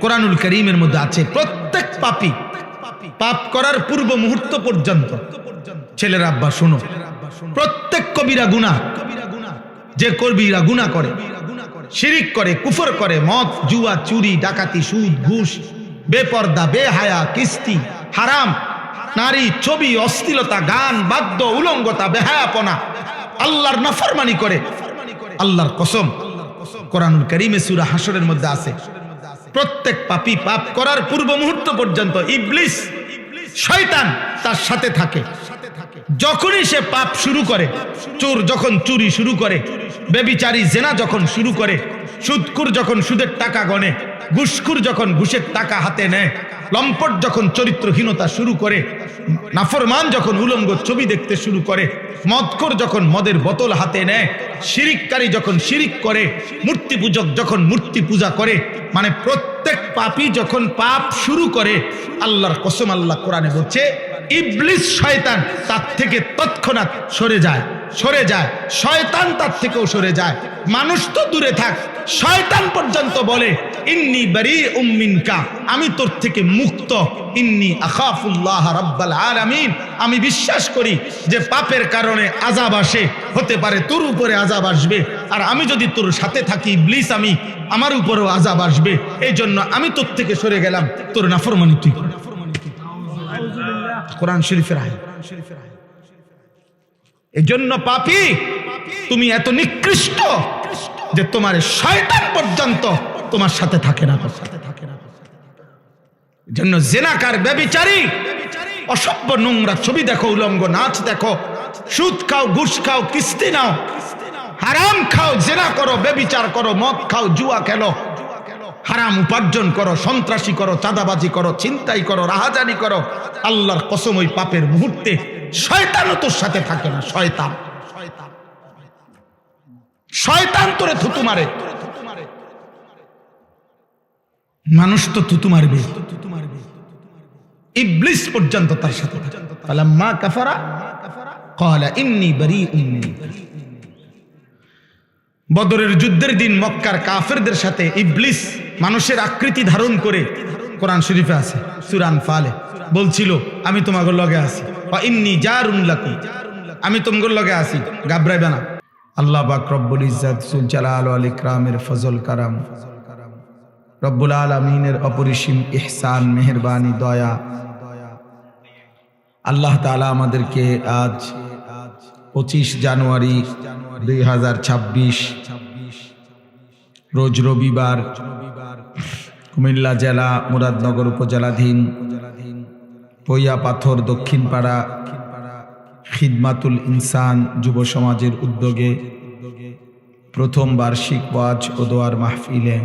কোরআনুল কারীমের মধ্যে আছে প্রত্যেক পাপী পাপ করার পূর্ব মুহূর্ত পর্যন্ত, ছেলের আব্বা শুনো, প্রত্যেক কবিরা গুনাহ, যে কবিরা গুনাহ করে, শিরিক করে, কুফর করে, মদ, জুয়া, চুরি, ডাকাতি, সুদ, ঘুষ, বেপর্দা, বেহায়া, কিস্তি, হারাম, নারী, ছবি, অশ্লীলতা, গান, বাদ্য, উলঙ্গতা, বেহায়াপনা, আল্লাহর নাফরমানি করে, আল্লাহর কসম কোরআনুল কারীমে সূরা হাশরের মধ্যে আছে প্রত্যেক পাপী পাপ করার পূর্ব মুহূর্ত পর্যন্ত ইবলিস শয়তান তার সাথে থাকে। যখনই সে পাপ শুরু করে, চোর যখন চুরি শুরু করে, ব্যভিচারী জেনা যখন শুরু করে, সুদখোর যখন সুদের টাকা গণে, ঘুষখোর যখন ঘুষের টাকা হাতে নেয়, লম্পট যখন চরিত্রহীনতা শুরু করে, নাফরমান যখন উলঙ্গ ছবি দেখতে শুরু করে, মদখোর যখন মদের বোতল হাতে নেয়, শিরিককারী যখন শিরিক করে, মূর্তি পূজক যখন মূর্তি পূজা করে, মানে প্রত্যেক পাপী যখন পাপ শুরু করে, আল্লাহর কসম আল্লাহ কোরআনে বলছে ইবলিস শয়তান তার থেকে তৎক্ষণাৎ সরে যায়, সরে যায়, শয়তান তার থেকেও সরে যায়। মানুষ তো দূরে থাক, শয়তান পর্যন্ত বলে ইন্নী বারীউম মিনকা, আমি তোর থেকে মুক্ত, ইন্নী আখাফুল্লাহ রাব্বাল আলামিন, আমি বিশ্বাস করি যে পাপের কারণে আযাব আসে, হতে পারে তোর উপরে আযাব আসবে, আর আমি যদি তোর সাথে থাকি ইবলিস, আমি আমার উপরেও আযাব আসবে, এই জন্য আমি তোর থেকে সরে গেলাম, তোর নাফরমানি তুই কর। কোরআন শরীফের আয়াত। এই জন্য পাপী তুমি এত নিকৃষ্ট যে তোমার শয়তান পর্যন্ত তোমার সাথে থাকে না। জন্য জিনাকার, ব্যভিচারী, অসভ্য নোংরা ছবি দেখো, উলঙ্গ নাচ দেখো, সুদ খাও, ঘুষ খাও, কিস্তি নাও, হারাম খাও, জিনা করো, ব্যভিচার করো, মদ খাও, জুয়া খেলো, হারাম উপার্জন করো, সন্ত্রাসী করো, চাঁদাবাজি করো, ছিনতাই করো, রাহাজানি করো, আল্লাহর কসম ওই পাপের মুহূর্তে শয়তানও তোর সাথে থাকে না। শয়তান শয়তান তোরে থুতু মারে, মানুষ তো থুতু মারবে, ইবলিস পর্যন্ত তার সাথে থাকে। ফালাম্মা কাফারা ক্বালা ইন্নী বারীউম মিনকা। বদরের যুদ্ধের দিন মক্কার কাফেরদের সাথে ইবলিস মানুষের আকৃতি ধারণ করে, কোরআন শরীফে আছে সূরা আনফালে, বলছিল আমি তোমাদের লগে আছি, ওয়া ইন্নী জারুন লাকুম, আমি তোমাদের লগে আছি, ঘাবড়াইবে না। আল্লাহ পাক রব্বুল ইজ্জত যুল জালাল ওয়াল ইকরামের ফজল কারাম, রব্বুল আলামিনের অপরিসীম ইহসান, মেহেরবানি, দয়া, আল্লাহ তাআলা আমাদেরকে আজ 25 জানুয়ারি 2026 রোজ রবিবার কুমিল্লা জেলা মুরাদনগর উপজেলাধীন পইয়া পাথর দক্ষিণপাড়া খিদমাতুল ইনসান যুব সমাজের উদ্যোগে প্রথম বার্ষিক ওয়াজ ও দোয়ার মাহফিলে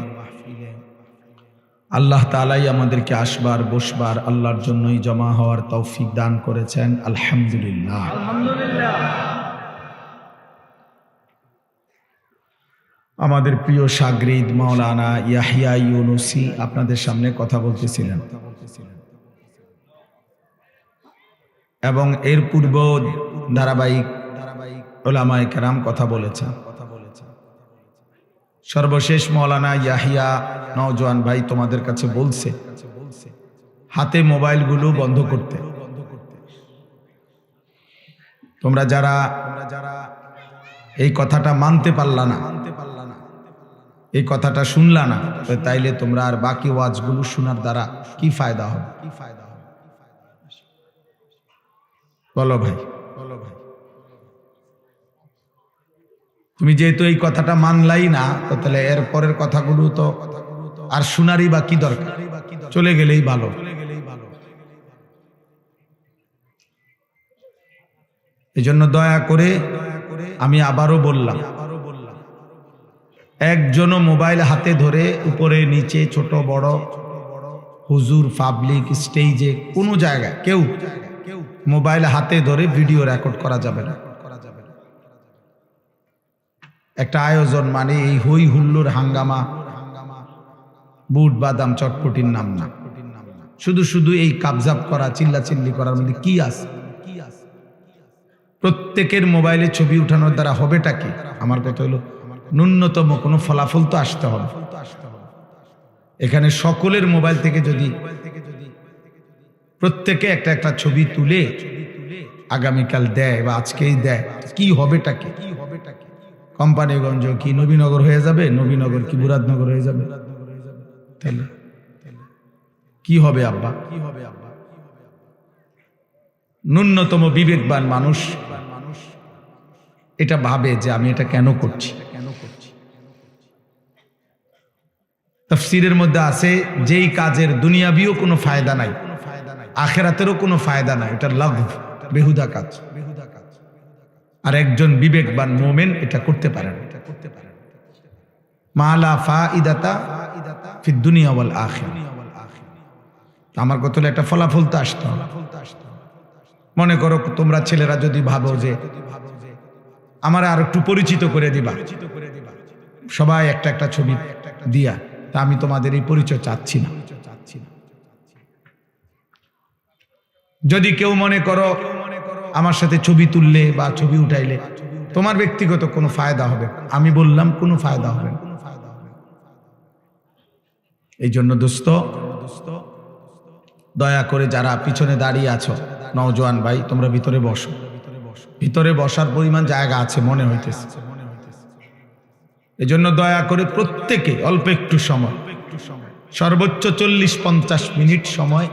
আল্লাহ তাআলাই আমাদেরকে আসবার বসবার আল্লাহর জন্যই জমা হওয়ার তৌফিক দান করেছেন। আলহামদুলিল্লাহ, আলহামদুলিল্লাহ। আমাদের প্রিয় শাগরিদ মাওলানা ইয়াহিয়া ইউনুসী আপনাদের সামনে কথা বলতেছিলেন, এবং এর পূর্ব ধারাবাহিক উলামায়ে কেরাম কথা বলেছেন। সর্বশেষ মাওলানা ইয়াহিয়া নওজোয়ান ভাই তোমাদের কাছে বলছে হাতে মোবাইলগুলো বন্ধ করতে। তোমরা যারা এই কথাটা মানতে পারলা না, এই কথাটা শুনলা না, তাইলে তোমরা আর বাকি ওয়াজগুলো শোনার দ্বারা কি ফায়দা হবে? বলো ভাই, বলো ভাই। তুমি যেহেতু এই কথাটা মানলাই না, তো তাহলে এর পরের কথাগুলো তো আর শোনারই বা কি দরকার, চলে গেলেই ভালো। এই জন্য দয়া করে আমি আবারও বললাম, একজনও মোবাইল হাতে ধরে উপরে নিচে ছোট বড় হুজুর পাবলিক স্টেজে কোনো জায়গায় কেউ মোবাইল হাতে ধরে ভিডিও রেকর্ড করা যাবে না। একটা আয়োজন মানে এই হই হুল্লোর হাঙ্গামা বুট বাদাম চটপটির নাম না, শুধু শুধু এই কাবজাব করা চিল্লাচিল্লি করার মধ্যে কি আছে? প্রত্যেকের মোবাইলে ছবি উঠানোর দ্বারা হবেটা কি? আমার কথা হলো ন্যূনতম কোনো ফলাফল তো আসতে হবে। এখানে সকলের মোবাইল থেকে যদি প্রত্যেকে একটা একটা ছবি তুলে আগামীকাল দেয় বা আজকেই দেয়, কি হবেটা কি? কোম্পানিগঞ্জ কি নবীনগর হয়ে যাবে? নবীনগর কি মুরাদনগর হয়ে যাবে? তাহলে কি হবে আব্বা? ন্যূনতম বিবেকবান মানুষ এটা ভাবে যে আমি এটা কেন করছি। তাফসীরের মধ্যে আছে যেই কাজের দুনিয়াবিও কোনো ফায়দা নাই, আখিরাতেরও কোনো ফায়দা নাই, এটা লাগব, বেহুদা কাজ। আর একজন বিবেকবান মুমিন এটা করতে পারে না। মালা ফাইদাতা ফিদ দুনিয়া ওয়াল আখিরা। আমার কথা হলো একটা ফলাফল তো আসতে হবে। মনে করো তোমরা ছেলেরা যদি ভাবো যে আমার আর একটু পরিচিত করে দিবা, সবাই একটা একটা ছবি দিয়া, তা আমি তোমাদের এই পরিচয় চাচ্ছি না। যদি কেউ মনে করো আমার সাথে ছবি তুললে বা ছবি উঠাইলে তোমার ব্যক্তিগত কোনো ফায়দা হবে, আমি বললাম কোনো ফায়দা হবে না। এই জন্য দোস্ত, দয়া করে যারা পিছনে দাঁড়িয়ে আছো নওজোয়ান ভাই, তোমরা ভিতরে বসো। ভিতরে বসার পরিমাণ জায়গা আছে মনে হইতেছে। এই জন্য দয়া করে প্রত্যেকে অল্প একটু সময়, সর্বোচ্চ 40-50 মিনিট সময়,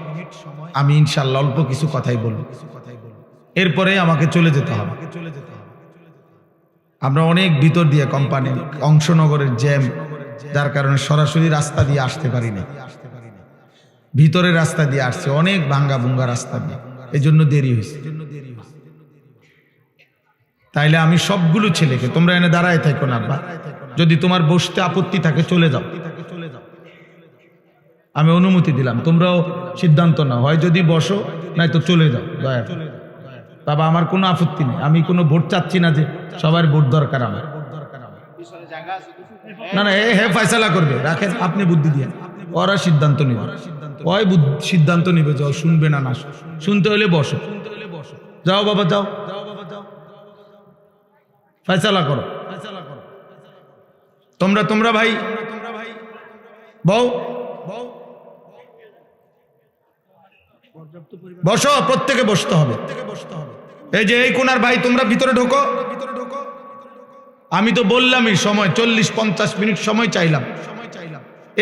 আমি ইনশাল্লাহ অল্প কিছু কথাই বলবো, এরপরে আমাকে চলে যেতে হবে। আমরা অনেক ভিতর দিয়ে কোম্পানি অংশনগরের জ্যাম, যার কারণে সরাসরি রাস্তা দিয়ে আসতে পারি না, ভিতরের রাস্তা দিয়ে আসছে, অনেক ভাঙ্গা ভুঙ্গা রাস্তা দিয়ে, এই জন্য দেরি হয়েছে। তাইলে আমি সবগুলো ছেলেকে, তোমরা এনে দাঁড়ায় থাকো না, যদি তোমার বসতে আপত্তি থাকে চলে যাও, আমি অনুমতি দিলাম, তোমরাও সিদ্ধান্ত নাও, হয় যদি বসো নাই তো চলে যাও দয়া করে। বাবা আমার কোনো আপত্তি নেই, আমি কোনো ভোট চাচ্ছি না যে সবার ভোট দরকার আমার, না না, হে ফয়সালা করবে, রাখেন আপনি বুদ্ধি দিয়ে, ওরা সিদ্ধান্ত নিবে, ওই সিদ্ধান্ত নিবে, যাও শুনবে না, না শুনতে হলে বসো, যাও বাবা যাও, ফয়সালা করো তোমরা ভাই বউ বসো, প্রত্যেকে বসতে হবে। এই যে এই কোনার ভাই তোমরা ভিতরে ঢোকো। আমি তো বললামই সময় 40-50 মিনিট সময় চাইলাম,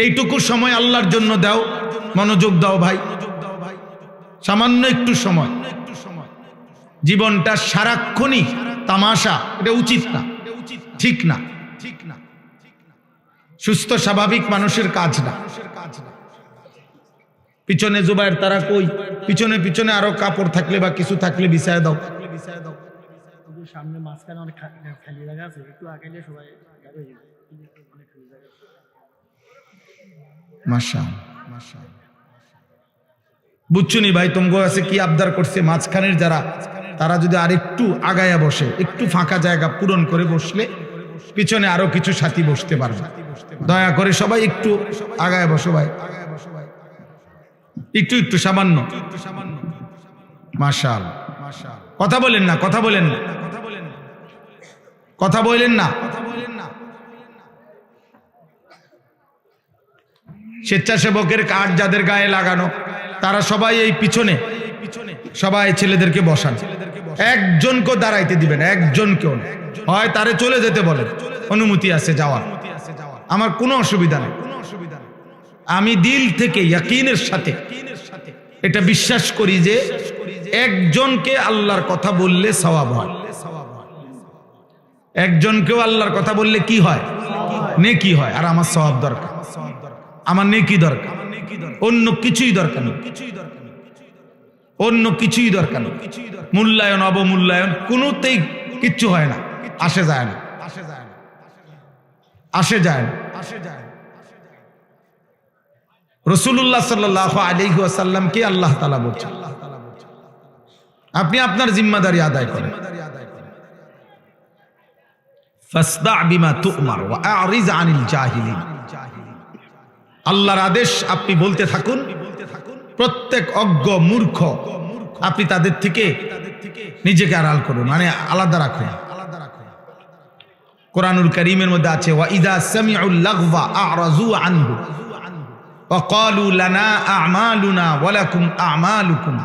এইটুকু সময় আল্লাহর জন্য দাও, মনোযোগ দাও ভাই, সামান্য একটু সময়। জীবনটা সারাক্ষণই তামাশা, এটা উচিত না, ঠিক না, সুস্থ স্বাভাবিক মানুষের কাজ না। পিছনে জুবায়ের তারা কই, পিছনে পিছনে আরো কাপড় থাকলে বা কিছু থাকলে বিছায় দাও। সামনে মাঝখানে অনেক খালি জায়গা আছে, একটু আগাইলে সবাই বুঝছুনি ভাই, তোমার কাছে কি আবদার করছে, মাঝখানের যারা তারা যদি আর একটু আগায়া বসে, একটু ফাঁকা জায়গা পূরণ করে বসলে পিছনে আরো কিছু সাথী বসতে পারবে। দয়া করে সবাই একটু আগায় বসো ভাই, একটু সামান্য। মাশাআল্লাহ, কথা বলেন না, কথা বলেন না, কথা বলেন না। স্বেচ্ছাসেবকের কার্ড যাদের গায়ে লাগানো, তারা সবাই এই পিছনে, সবাই ছেলেদেরকে বসান, একজনকেও দাঁড়াইতে দিবেন, একজনকেও, হয় তারে চলে যেতে বলেন, অনুমতি আছে যাওয়ার, আমার কোনো অসুবিধা নেই। আমি দিল থেকে ইয়াকিনের সাথে এটা বিশ্বাস করি যে একজনকে আল্লাহর কথা বললে সওয়াব হয়, একজনকেও আল্লাহর কথা বললে কি হয়, নেকি হয়। আর আমার সওয়াব দরকার, আমার নেকি দরকার, অন্য কিছুই দরকার নেই, অন্য কিছুই দরকার নেই। মূল্যায়ন অবমূল্যায়ন কোনোতেই কিচ্ছু হয় না, আসে যায় না, আসে যায় না। রাসূলুল্লাহ সাল্লাল্লাহু আলাইহি ওয়াসাল্লামকে আল্লাহ তাআলা বলছেন, আপনি আপনার জিম্মাদারি আদায় করেন। ফাসদা বিমা তুমার ওয়া আ'রিজ আনিল জাহিলিন। আল্লাহর আদেশ আপনি বলতে থাকুন, প্রত্যেক অজ্ঞ মূর্খ আপনি তাদের থেকে নিজেকে আড়াল করুন, মানে আলাদা রাখুন। কোরআনুল কারীমের মধ্যে আছে ওয়া ইযা সামিউল লাগওয়া আ'রাযু আনহু وقالوا لنا أعمالنا ولكم أعمالكم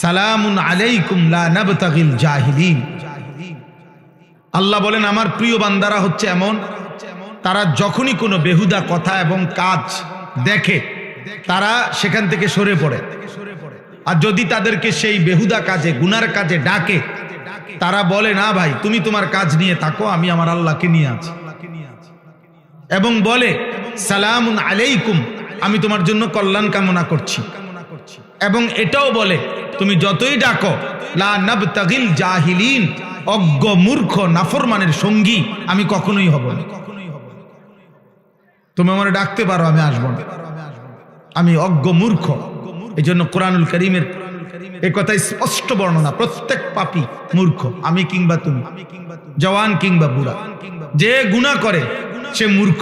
سلام عليكم لا نبتغي الجاهلين। আল্লাহ বলেন আমার প্রিয় বান্দারা হচ্ছে এমন, তারা যখনই কোনো বেহুদা কথা এবং কাজ দেখে তারা সেখান থেকে সরে পড়ে, আর যদি তাদেরকে সেই বেহুদা কাজে গুনার কাজে ডাকে তারা বলে না ভাই তুমি তোমার কাজ নিয়ে থাকো, আমি আমার আল্লাহকে নিয়ে আছি, এবং বলে সালামুন আলাইকুম, আমি তোমার জন্য কল্যাণ কামনা করছি, এবং এটাও বলে তুমি যতই ডাকো লা নাবতাগিল জাহিলিন, অজ্ঞ মূর্খ নাফরমানের সঙ্গী আমি কখনোই হব না। তুমি আমারে ডাকতে পারো, আমি আসবো না, আমি অজ্ঞ মূর্খ। এই জন্য কোরআনুল কারীমের এই কথাই স্পষ্ট বর্ণনা, প্রত্যেক পাপী মূর্খ, আমি কিংবা তুমি, জওয়ান কিংবা বুড়া, যে গুনাহ করে সে মূর্খ।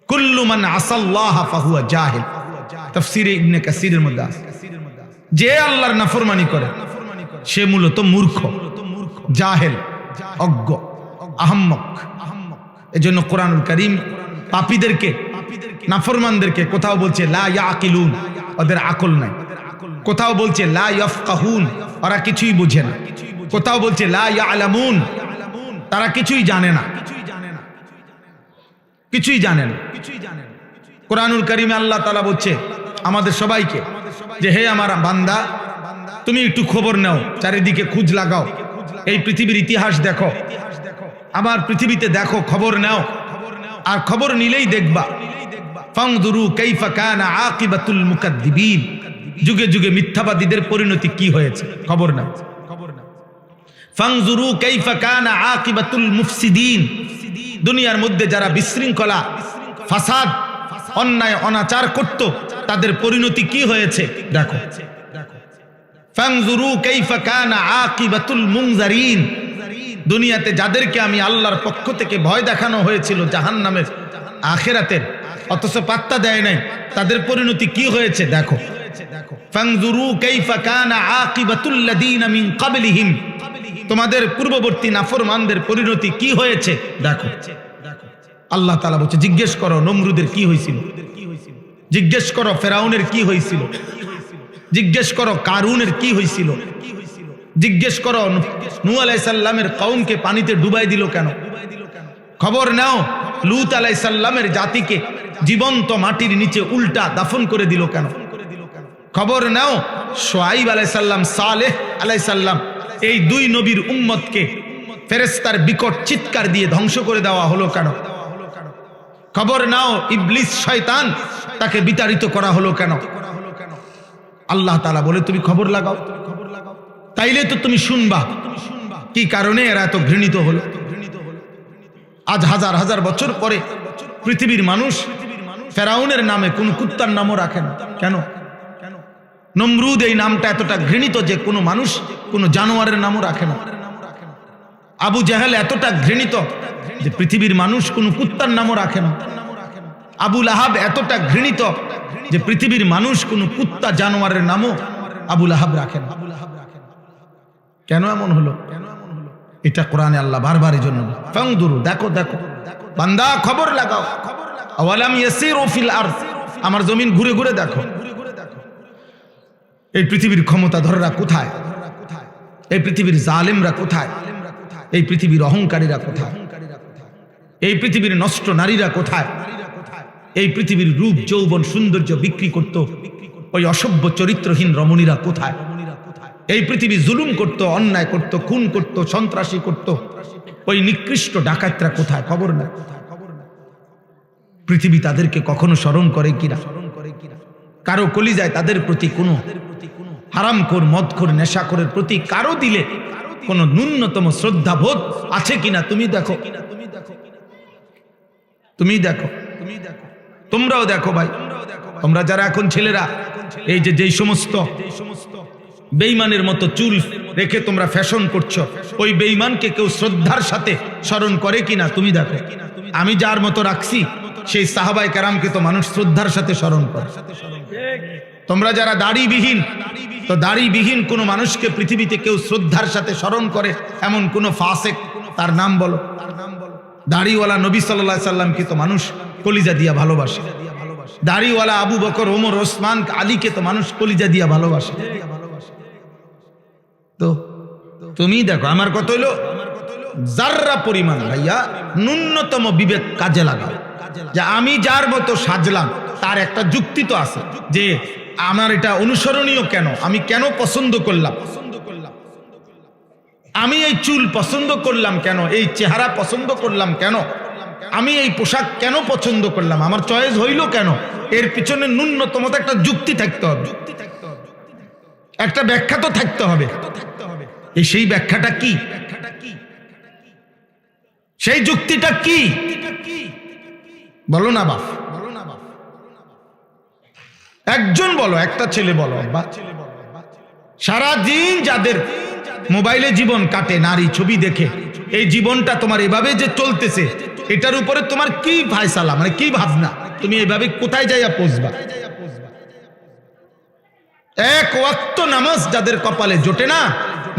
কুল্লু মান আসাল্লাহ ফাহুয়া জাহিল, তাফসীরে ইবনে কাসীরের মধ্যে আছে, যে আল্লাহর নাফরমানি করে সে মূলত মূর্খ, জাহেল, অজ্ঞ, আহম্মক। এজন্য কোরআনুল কারীম পাপীদেরকে, নাফরমানদেরকে কোথাও বলছে লা ইয়াকিলুন, ওদের আকল নাই, কোথাও বলছে লা ইয়াফকাহুন, ওরা কিছুই বোঝে না, কোথাও বলছে লা ইয়ালামুন, তারা কিছুই জানে না, কিছুই জানে না। কোরআনুল কারীমে আল্লাহ তাআলা বলছে আমাদের সবাইকে যে হে আমার বান্দা, তুমি একটু খবর নাও, চারিদিকে খোঁজ লাগাও, এই পৃথিবীর ইতিহাস দেখো, আমার পৃথিবীতে দেখো, খবর নাও, আর খবর নিলেই দেখবা ফানজুরু কাইফা কানা আকিবাতুল মুকাদ্দিবিন, যুগে যুগে মিথ্যাবাদীদের পরিণতি কি হয়েছে খবর নাও। ফানজুরু কাইফা কানা আকিবাতুল মুফসিদিন, দুনিয়ার মধ্যে যারা বিশৃঙ্খলা, ফাসাদ, অন্যায় অনাচার করত তাদের পরিণতি কি হয়েছে দেখো। ফানজুরু কাইফা কানা আকিবাতুল মুনজারিন, দুনিয়াতে যাদেরকে আমি আল্লাহর পক্ষ থেকে ভয় দেখানো হয়েছিল জাহান্নামের, আখিরাতের, অথচ পাত্তা দেয় নাই, তাদের পরিণতি কি হয়েছে দেখো। ফানজুরু কাইফা কানা আকিবাতুল লাযিনা মিন ক্বাবলিহিম, তোমাদের পূর্ববর্তী নাফরমানদের পরিণতি কি হয়েছে দেখো। আল্লাহ তাআলা বলছে জিজ্ঞেস করো নমরুদের কি হয়েছিল, জিজ্ঞেস করো ফেরাউনের কি হয়েছিল, জিজ্ঞেস করো কারুনের কি হয়েছিল, জিজ্ঞেস করো নূহ আলাইহিস সালামের কওমকে পানিতে ডুবাই দিল কেন, খবর নাও লূত আলাইহিস সালামের জাতিকে জীবন্ত মাটির নিচে উল্টা দাফন করে দিল কেন, খবর নাও শুআয়ব আলাইহিস সালাম, সালেহ আলাইহিস সালাম, এই দুই নবীর উম্মতকে ফেরেশতার বিকট চিৎকার দিয়ে ধ্বংস করে দেওয়া হলো কেন, খবর নাও ইবলিস শয়তান তাকে বিতাড়িত করা হলো কেন। আল্লাহ তাআলা বলে তুমি খবর লাগাও, তাইলে তো তুমি শুনবা কি কারণে এরা এত ঘৃণিত হলো। আজ হাজার হাজার বছর পরে পৃথিবীর মানুষ ফেরাউনের নামে কোন কুত্তার নামও রাখে না কেন? নমরুদ এই নামটা এতটা ঘৃণিত যে কোনো মানুষ কোনো জানোয়ারের নামও রাখে না। আবু জাহেল এতটা ঘৃণিত যে পৃথিবীর মানুষ কোনো কুত্তার নামও রাখে না। আবু লাহাব এতটা ঘৃণিত যে পৃথিবীর মানুষ কোনো কুত্তা জানোয়ারের নামও আবু লাহাব রাখে না। কেন এমন হলো? এটা কোরআনে আল্লাহ বারবার এই জন্য ফানজুরু, দেখো দেখো বান্দা খবর লাগাও, আওয়ালাম ইয়াসিরু ফিল আরদ, আমার জমিন ঘুরে ঘুরে দেখো এই পৃথিবীর ক্ষমতাধররা কোথায়, এই পৃথিবীর জালেমরা কোথায়, এই পৃথিবীর অহংকারীরা কোথায়, এই পৃথিবীর নষ্ট নারীরা কোথায়, এই পৃথিবীর রূপ যৌবন সৌন্দর্য বিক্রি করত ওই অসভ্য চরিত্রহীন রমণীরা কোথায়, এই পৃথিবী জুলুম করত, অন্যায় করত, খুন করত, সন্ত্রাসী করত ওই নিকৃষ্ট ডাকাতরা কোথায়, খবর না। পৃথিবী তাদেরকে কখনো স্মরণ করে কিনা? কারো কলিজায় তাদের প্রতি কোনো হারামখোর, মদখোর, নেশাখোরের প্রতি কারো দিলে কোনো ন্যূনতম শ্রদ্ধাবোধ আছে কিনা তুমি দেখো, তুমি দেখো, তোমরাও দেখো ভাই। তোমরা যারা এখন ছেলেরা এই যে যেই সমস্ত বেঈমানের মতো চুল রেখে তোমরা ফ্যাশন করছো, ওই বেঈমানকে কেউ শ্রদ্ধার সাথে স্মরণ করে কিনা তুমি দেখো। আমি যার মতো রাখছি সেই সাহাবায়ে কেরামকে তো মানুষ শ্রদ্ধার সাথে স্মরণ করে। তোমরা যারা দাড়িবিহীন, তো দাড়িবিহীন কোনো মানুষকে পৃথিবীতে কেউ শ্রদ্ধার সাথে স্মরণ করে এমন কোন ফাসেক তার নাম বলো। দাড়িওয়ালা নবী সাল্লাল্লাহু আলাইহি সাল্লামকে তো মানুষ কলিজা দিয়া ভালোবাসে। দাড়িওয়ালা আবু বকর, ওমর, ওসমান, আলীকে তো মানুষ কলিজা দিয়া ভালোবাসে। তো তুমি দেখো আমার কত হইলো, যাররা পরিমাণ ভাইয়া ন্যূনতম বিবেক কাজে লাগাও, যে আমি যার মতো সাজলাম তার একটা যুক্তি তো আছে, যে আমার এটা অনুসরণীয় কেন, আমি কেন পছন্দ করলাম, আমি এই চুল পছন্দ করলাম কেন, এই চেহারা পছন্দ করলাম কেন, আমি এই পোশাক কেন পছন্দ করলাম, আমার চয়েস হইল কেন, এর পিছনে ন্যূনতম একটা যুক্তি থাকতে হবে, একটা ব্যাখ্যা তো থাকতে হবে। এই সেই ব্যাখ্যাটা কি, সেই যুক্তিটা কি বলো না বাপ, একজন বলো, একটা ছেলে বলো। আব্বা সারাদিন যাদের মোবাইলে জীবন কাটে নারী ছবি দেখে, এই জীবনটা তোমার এভাবে যে চলতেছে, এটার উপরে তোমার কি ফায়সালা, মানে কি ভাবনা, তুমি এভাবে কোথায় যাইয়া পৌঁছবা? এক ওয়াক্ত নামাজ যাদের কপালে জোটে না,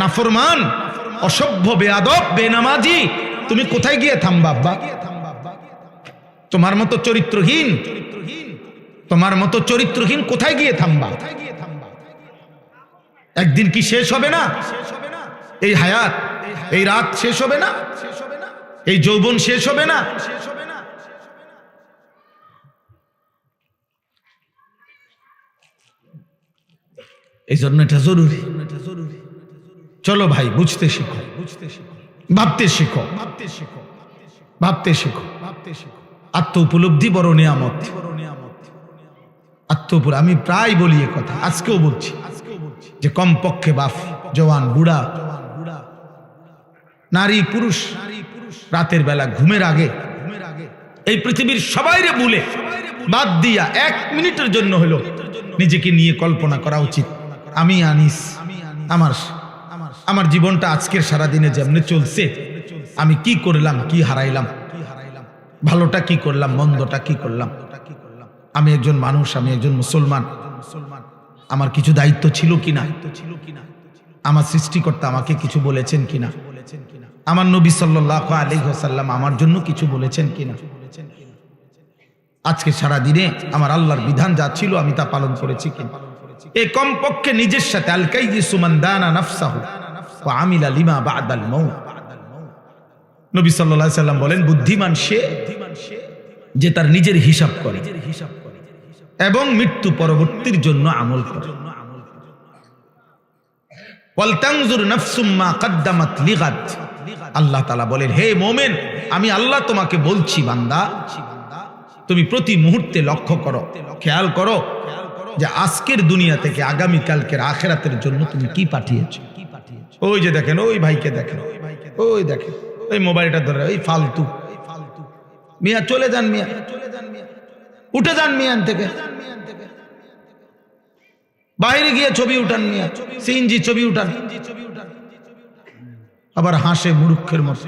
নাফরমান, অসভ্য, বেয়াদব, বেনামাজি, তুমি কোথায় গিয়ে থামবা আব্বা? তোমার মতো চরিত্রহীন, তোমার মতো চরিত্রহীন কোথায় গিয়ে থামবা? একদিন কি শেষ হবে না এই হায়াত? এই রাত শেষ হবে না? এই যৌবন শেষ হবে না? এই জন্য এটা জরুরি। চলো ভাই, বুঝতে শিখো, ভাবতে শিখো, ভাবতে শিখো। আত্ম উপলব্ধি বড় নিয়ামত। আমি প্রায় বলি এ কথা, আজকেও বলছি, যে কমপক্ষে বাপ, জওয়ান, বুড়া, নারী, পুরুষ রাতের বেলা ঘুমের আগে এই পৃথিবীর সবাইরে ভুলে বাদ দিয়া 1 মিনিটের জন্য হলো নিজেকে নিয়ে কল্পনা করা উচিত। আমি আনিস, আমার জীবনটা আজকের সারাদিনে যেমনি চলছে, আমি কি করলাম, কি হারাইলাম, ভালোটা কি করলাম, মন্দটা কি করলাম। আমি একজন মানুষ, আমি একজন মুসলমান, আমার কিছু দায়িত্ব ছিল কিনা, আমার সৃষ্টিকর্তা আমাকে কিছু বলেছেন কিনা, আমার নবী সাল্লাল্লাহু আলাইহি ওয়াসাল্লাম আমার জন্য কিছু বলেছেন কিনা। আজকে সারা দিনে আমার আল্লাহর বিধান যা ছিল আমি তা পালন করেছি কিনা। এই কমপক্ষে নিজের সাথে আল কাইয়িসু মান দানা নাফসাহু ওয়া আমিলা লিমা বা'দাল মাউত। নবী সাল্লাল্লাহু আলাইহি ওয়াসাল্লাম বলেন, বুদ্ধিমান সে যে তার নিজের হিসাব করে এবং মৃত্যু পরবর্তীর জন্য আমল করে। ওয়াল তানজুর নাফসুম মা কদ্দামাত লিগাদ। আল্লাহ তাআলা বলেন, হে মুমিন, আমি আল্লাহ তোমাকে বলছি বান্দা, তুমি প্রতি মুহূর্তে লক্ষ্য করো, খেয়াল করো যে আজকের দুনিয়া থেকে আগামী কালকের আখিরাতের জন্য তুমি কি পাঠিয়েছো। ওই যে দেখেন, ওই ভাইকে দেখেন, ওই দেখেন, ওই মোবাইলটা ধরে, ওই ফালতু মিয়া, চলে যান মিয়া, উঠে যান মিয়ান থেকে, বাইরে গিয়ে ছবি উঠান মিয়া, সিএনজি ছবি উঠান, আবার হাসে মূর্খের মতো।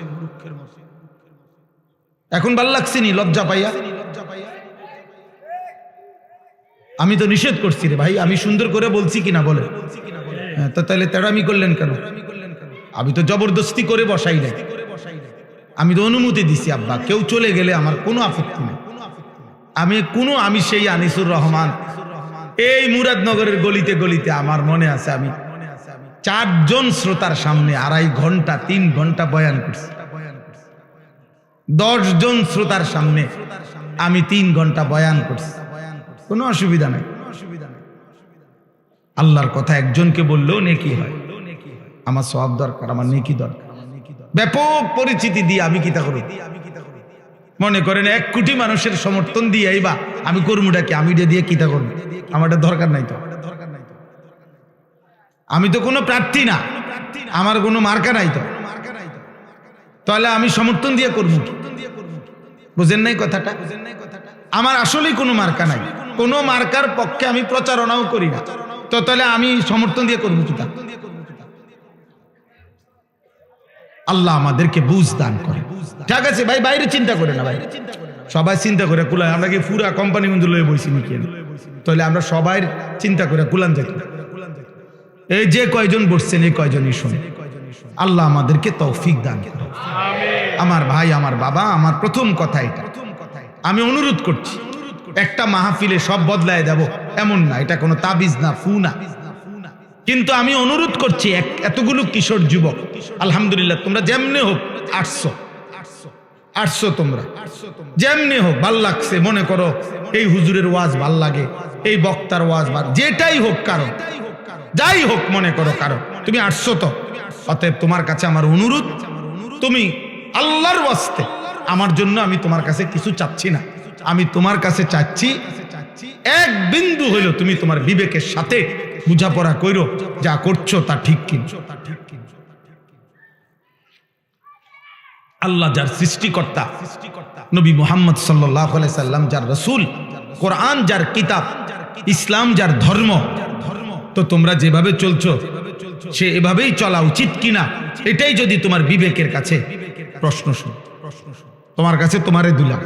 এখন ভাল লাগছে নি লজ্জা পাইয়া? আমি তো নিষেধ করছি রে ভাই, আমি সুন্দর করে বলছি কিনা বলে, তো তাহলে তেড়ামি করলেন কেন? আমি তো জবরদস্তি করে বসাই নাই, আমি তো অনুমতি দিছি আব্বা, কেউ চলে গেলে আমার কোনো আপত্তি নেই। আমি সেই আনিসুর রহমান, এই মুরাদনগরের গলিতে গলিতে আমার মনে আছে, আমি 4 জন শ্রোতার সামনে 2.5 ঘন্টা 3 ঘন্টা বয়ান করছি। 10 জন শ্রোতার সামনে আমি 3 ঘন্টা বয়ান করছি, কোনো অসুবিধা নাই। আল্লাহর কথা একজনকে বললেও নেকি হয়। আমার সওয়াব দরকার, আমার নেকি দরকার। ব্যাপক পরিচিতি দিয়ে আমি কিতা করি? মনে করেন 1 কোটি মানুষের সমর্থন দিয়ে আইবা, আমি কর্মটাকে আমি দিয়ে কিতা করব? আমারটা দরকার নাই তো। আমি তো কোনো প্রার্থী না, আমার কোনো মার্কা নাই তো, তাহলে আমি সমর্থন দিয়ে করবো কি? বুঝেন নাই কথাটা? আমার আসলেই কোনো মার্কা নাই, কোনো মার্কার পক্ষে আমি প্রচারণাও করি না, তো তাহলে আমি সমর্থন দিয়ে করবো কি? আল্লাহ আমাদেরকে বুঝ দান করে। ঠিক আছে ভাই, বাইরে চিন্তা করে না ভাই, সবাই চিন্তা করে কুলায়। আমরা কি পুরা কোম্পানি মঞ্জুর লয়ে বইছি নাকি? তাহলে আমরা সবাই চিন্তা করে কুলান যাই। এই যে কয়জন বসছেন, এই কয়জনই শুনে। আল্লাহ আমাদেরকে তৌফিক দান করে। আমার ভাই, আমার বাবা, আমার প্রথম কথা এটা, আমি অনুরোধ করছি, একটা মাহফিলে সব বদলায় যাব এমন না, এটা কোনো তাবিজ না, ফু না। কিন্তু আমি অনুরোধ করছি এতগুলো কিশোর যুবক, আলহামদুলিল্লাহ তোমরা যেমনে হোক 800 তোমরা যেমনি হোক, ভাল লাগছে, মনে করো এই হুজুরের ওয়াজ ভাল লাগে, এই বক্তার ওয়াজ ভাল, যেটাই হোক, কারণ যাই হোক মনে করো, কারণ তুমি 800 তো। অতএব তোমার কাছে আমার অনুরোধ, তুমি আল্লাহর ওয়াস্তে আমার জন্য, আমি তোমার কাছে কিছু চাচ্ছি না, আমি তোমার কাছে চাচ্ছি এক বিন্দু হইল তুমি তোমার বিবেকের সাথে বুঝাপড়া কইরো, যা করছো তা ঠিক কিনা। আল্লাহ যার সৃষ্টিকর্তা, নবী মুহাম্মদ সাল্লাল্লাহু আলাইহি সাল্লাম যার রাসূল, কোরআন যার কিতাব, ইসলাম যার ধর্ম, তো তোমরা যেভাবে চলছো সে এভাবেই চলা উচিত কিনা, এটাই যদি তোমার বিবেকের কাছে প্রশ্ন শুনো, তোমার কাছে তোমারে দিলাম,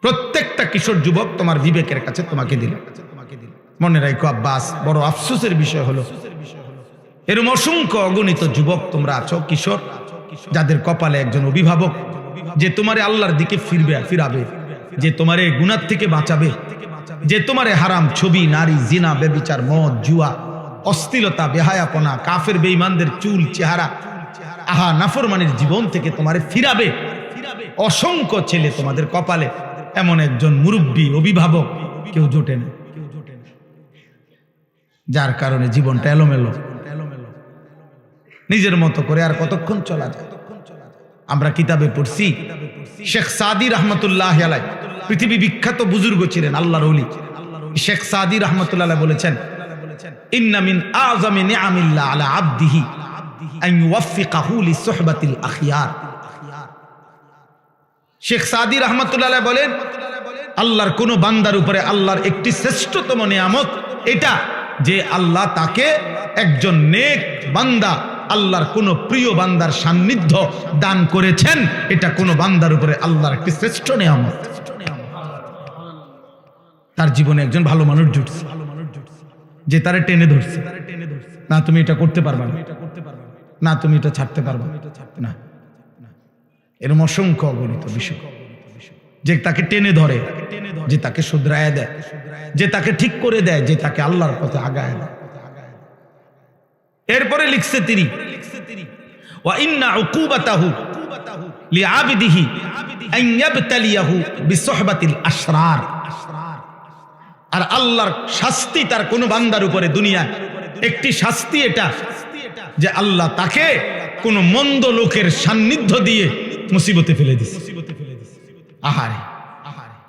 প্রত্যেকটা কিশোর যুবক তোমার বিবেকের কাছে তোমাকে দিলাম। মনে রাখো আব্বাস, বড় আফসোসের বিষয় হলো এরকম অসংখ্য অগণিত যুবক তোমরা আছো, কিশোর, যাদের কপালে একজন অভিভাবক যে তোমারে আল্লাহর দিকে ফিরাবে, যে তোমারে গুনাহ থেকে বাঁচাবে, যে তোমারে হারাম ছবি, নারী, জিনা, ব্যভিচার, মদ, জুয়া, অশ্লীলতা, বেহায়াপনা, কাফের বেঈমানদের চুল চেহারা, আহা নাফরমানির জীবন থেকে তোমারে ফিরাবে। অসংখ্য ছেলে তোমাদের কপালে, এমন একজন মুরব্বী অভিভাবক কেউ জোটে না, যার কারণে জীবনটা এলোমেলো, নিজের মতো করে আর কতক্ষণ চলা যায়। আমরা কিতাবে পড়ছি শেখ সাদি রহমতুল্লাহ আলাইহি, পৃথিবী বিখ্যাত বুজুর্গ ছিলেন, আল্লাহর ওলি। শেখ সাদি রহমতুল্লাহ বলেছেন, ইন্না মিন আযমি নিআমিল্লাহ আলা আবদিহি আন ইউওয়াফিকাহু লিসুহবাতিল আখিয়ার। শেখ সাদি রহমতুল্লাহ বলেন, আল্লাহর কোন বান্দার উপরে আল্লাহর একটি শ্রেষ্ঠতম নিয়ামত এটা যে আল্লাহ তাকে একজন নেক বান্দা, আল্লাহর কোন প্রিয় বান্দার সান্নিধ্য দান করেছেন। এটা কোন বান্দার উপরে আল্লাহর একটি শ্রেষ্ঠ নিয়ামত। তার জীবনে একজন ভালো মানুষ জুটছে, যে তারে টেনে ধরছে, না তুমি এটা করতে পারবা না, না তুমি এটা ছাড়তে পারবা না। এরকম অসংখ্য অগণিত বিষয়, যে তাকে টেনে ধরে, যে তাকে শুধরায় দেয়, যে তাকে ঠিক করে দেয়, যে তাকে আল্লাহর পথে আগায় দেয়। এরপরে লিখছে তিনি, ওয়া ইন্না উকুবাতাহু লিআবিদিহি আন ইয়াবতালিয়াহু বিসুহবাতিল আশরার। আর আল্লাহর শাস্তি তার কোন বান্দার উপরে দুনিয়ায় একটি শাস্তি এটা, যে আল্লাহ তাকে কোন মন্দ লোকের সান্নিধ্য দিয়ে মুসিবতে ফেলে দিছে। আহারে,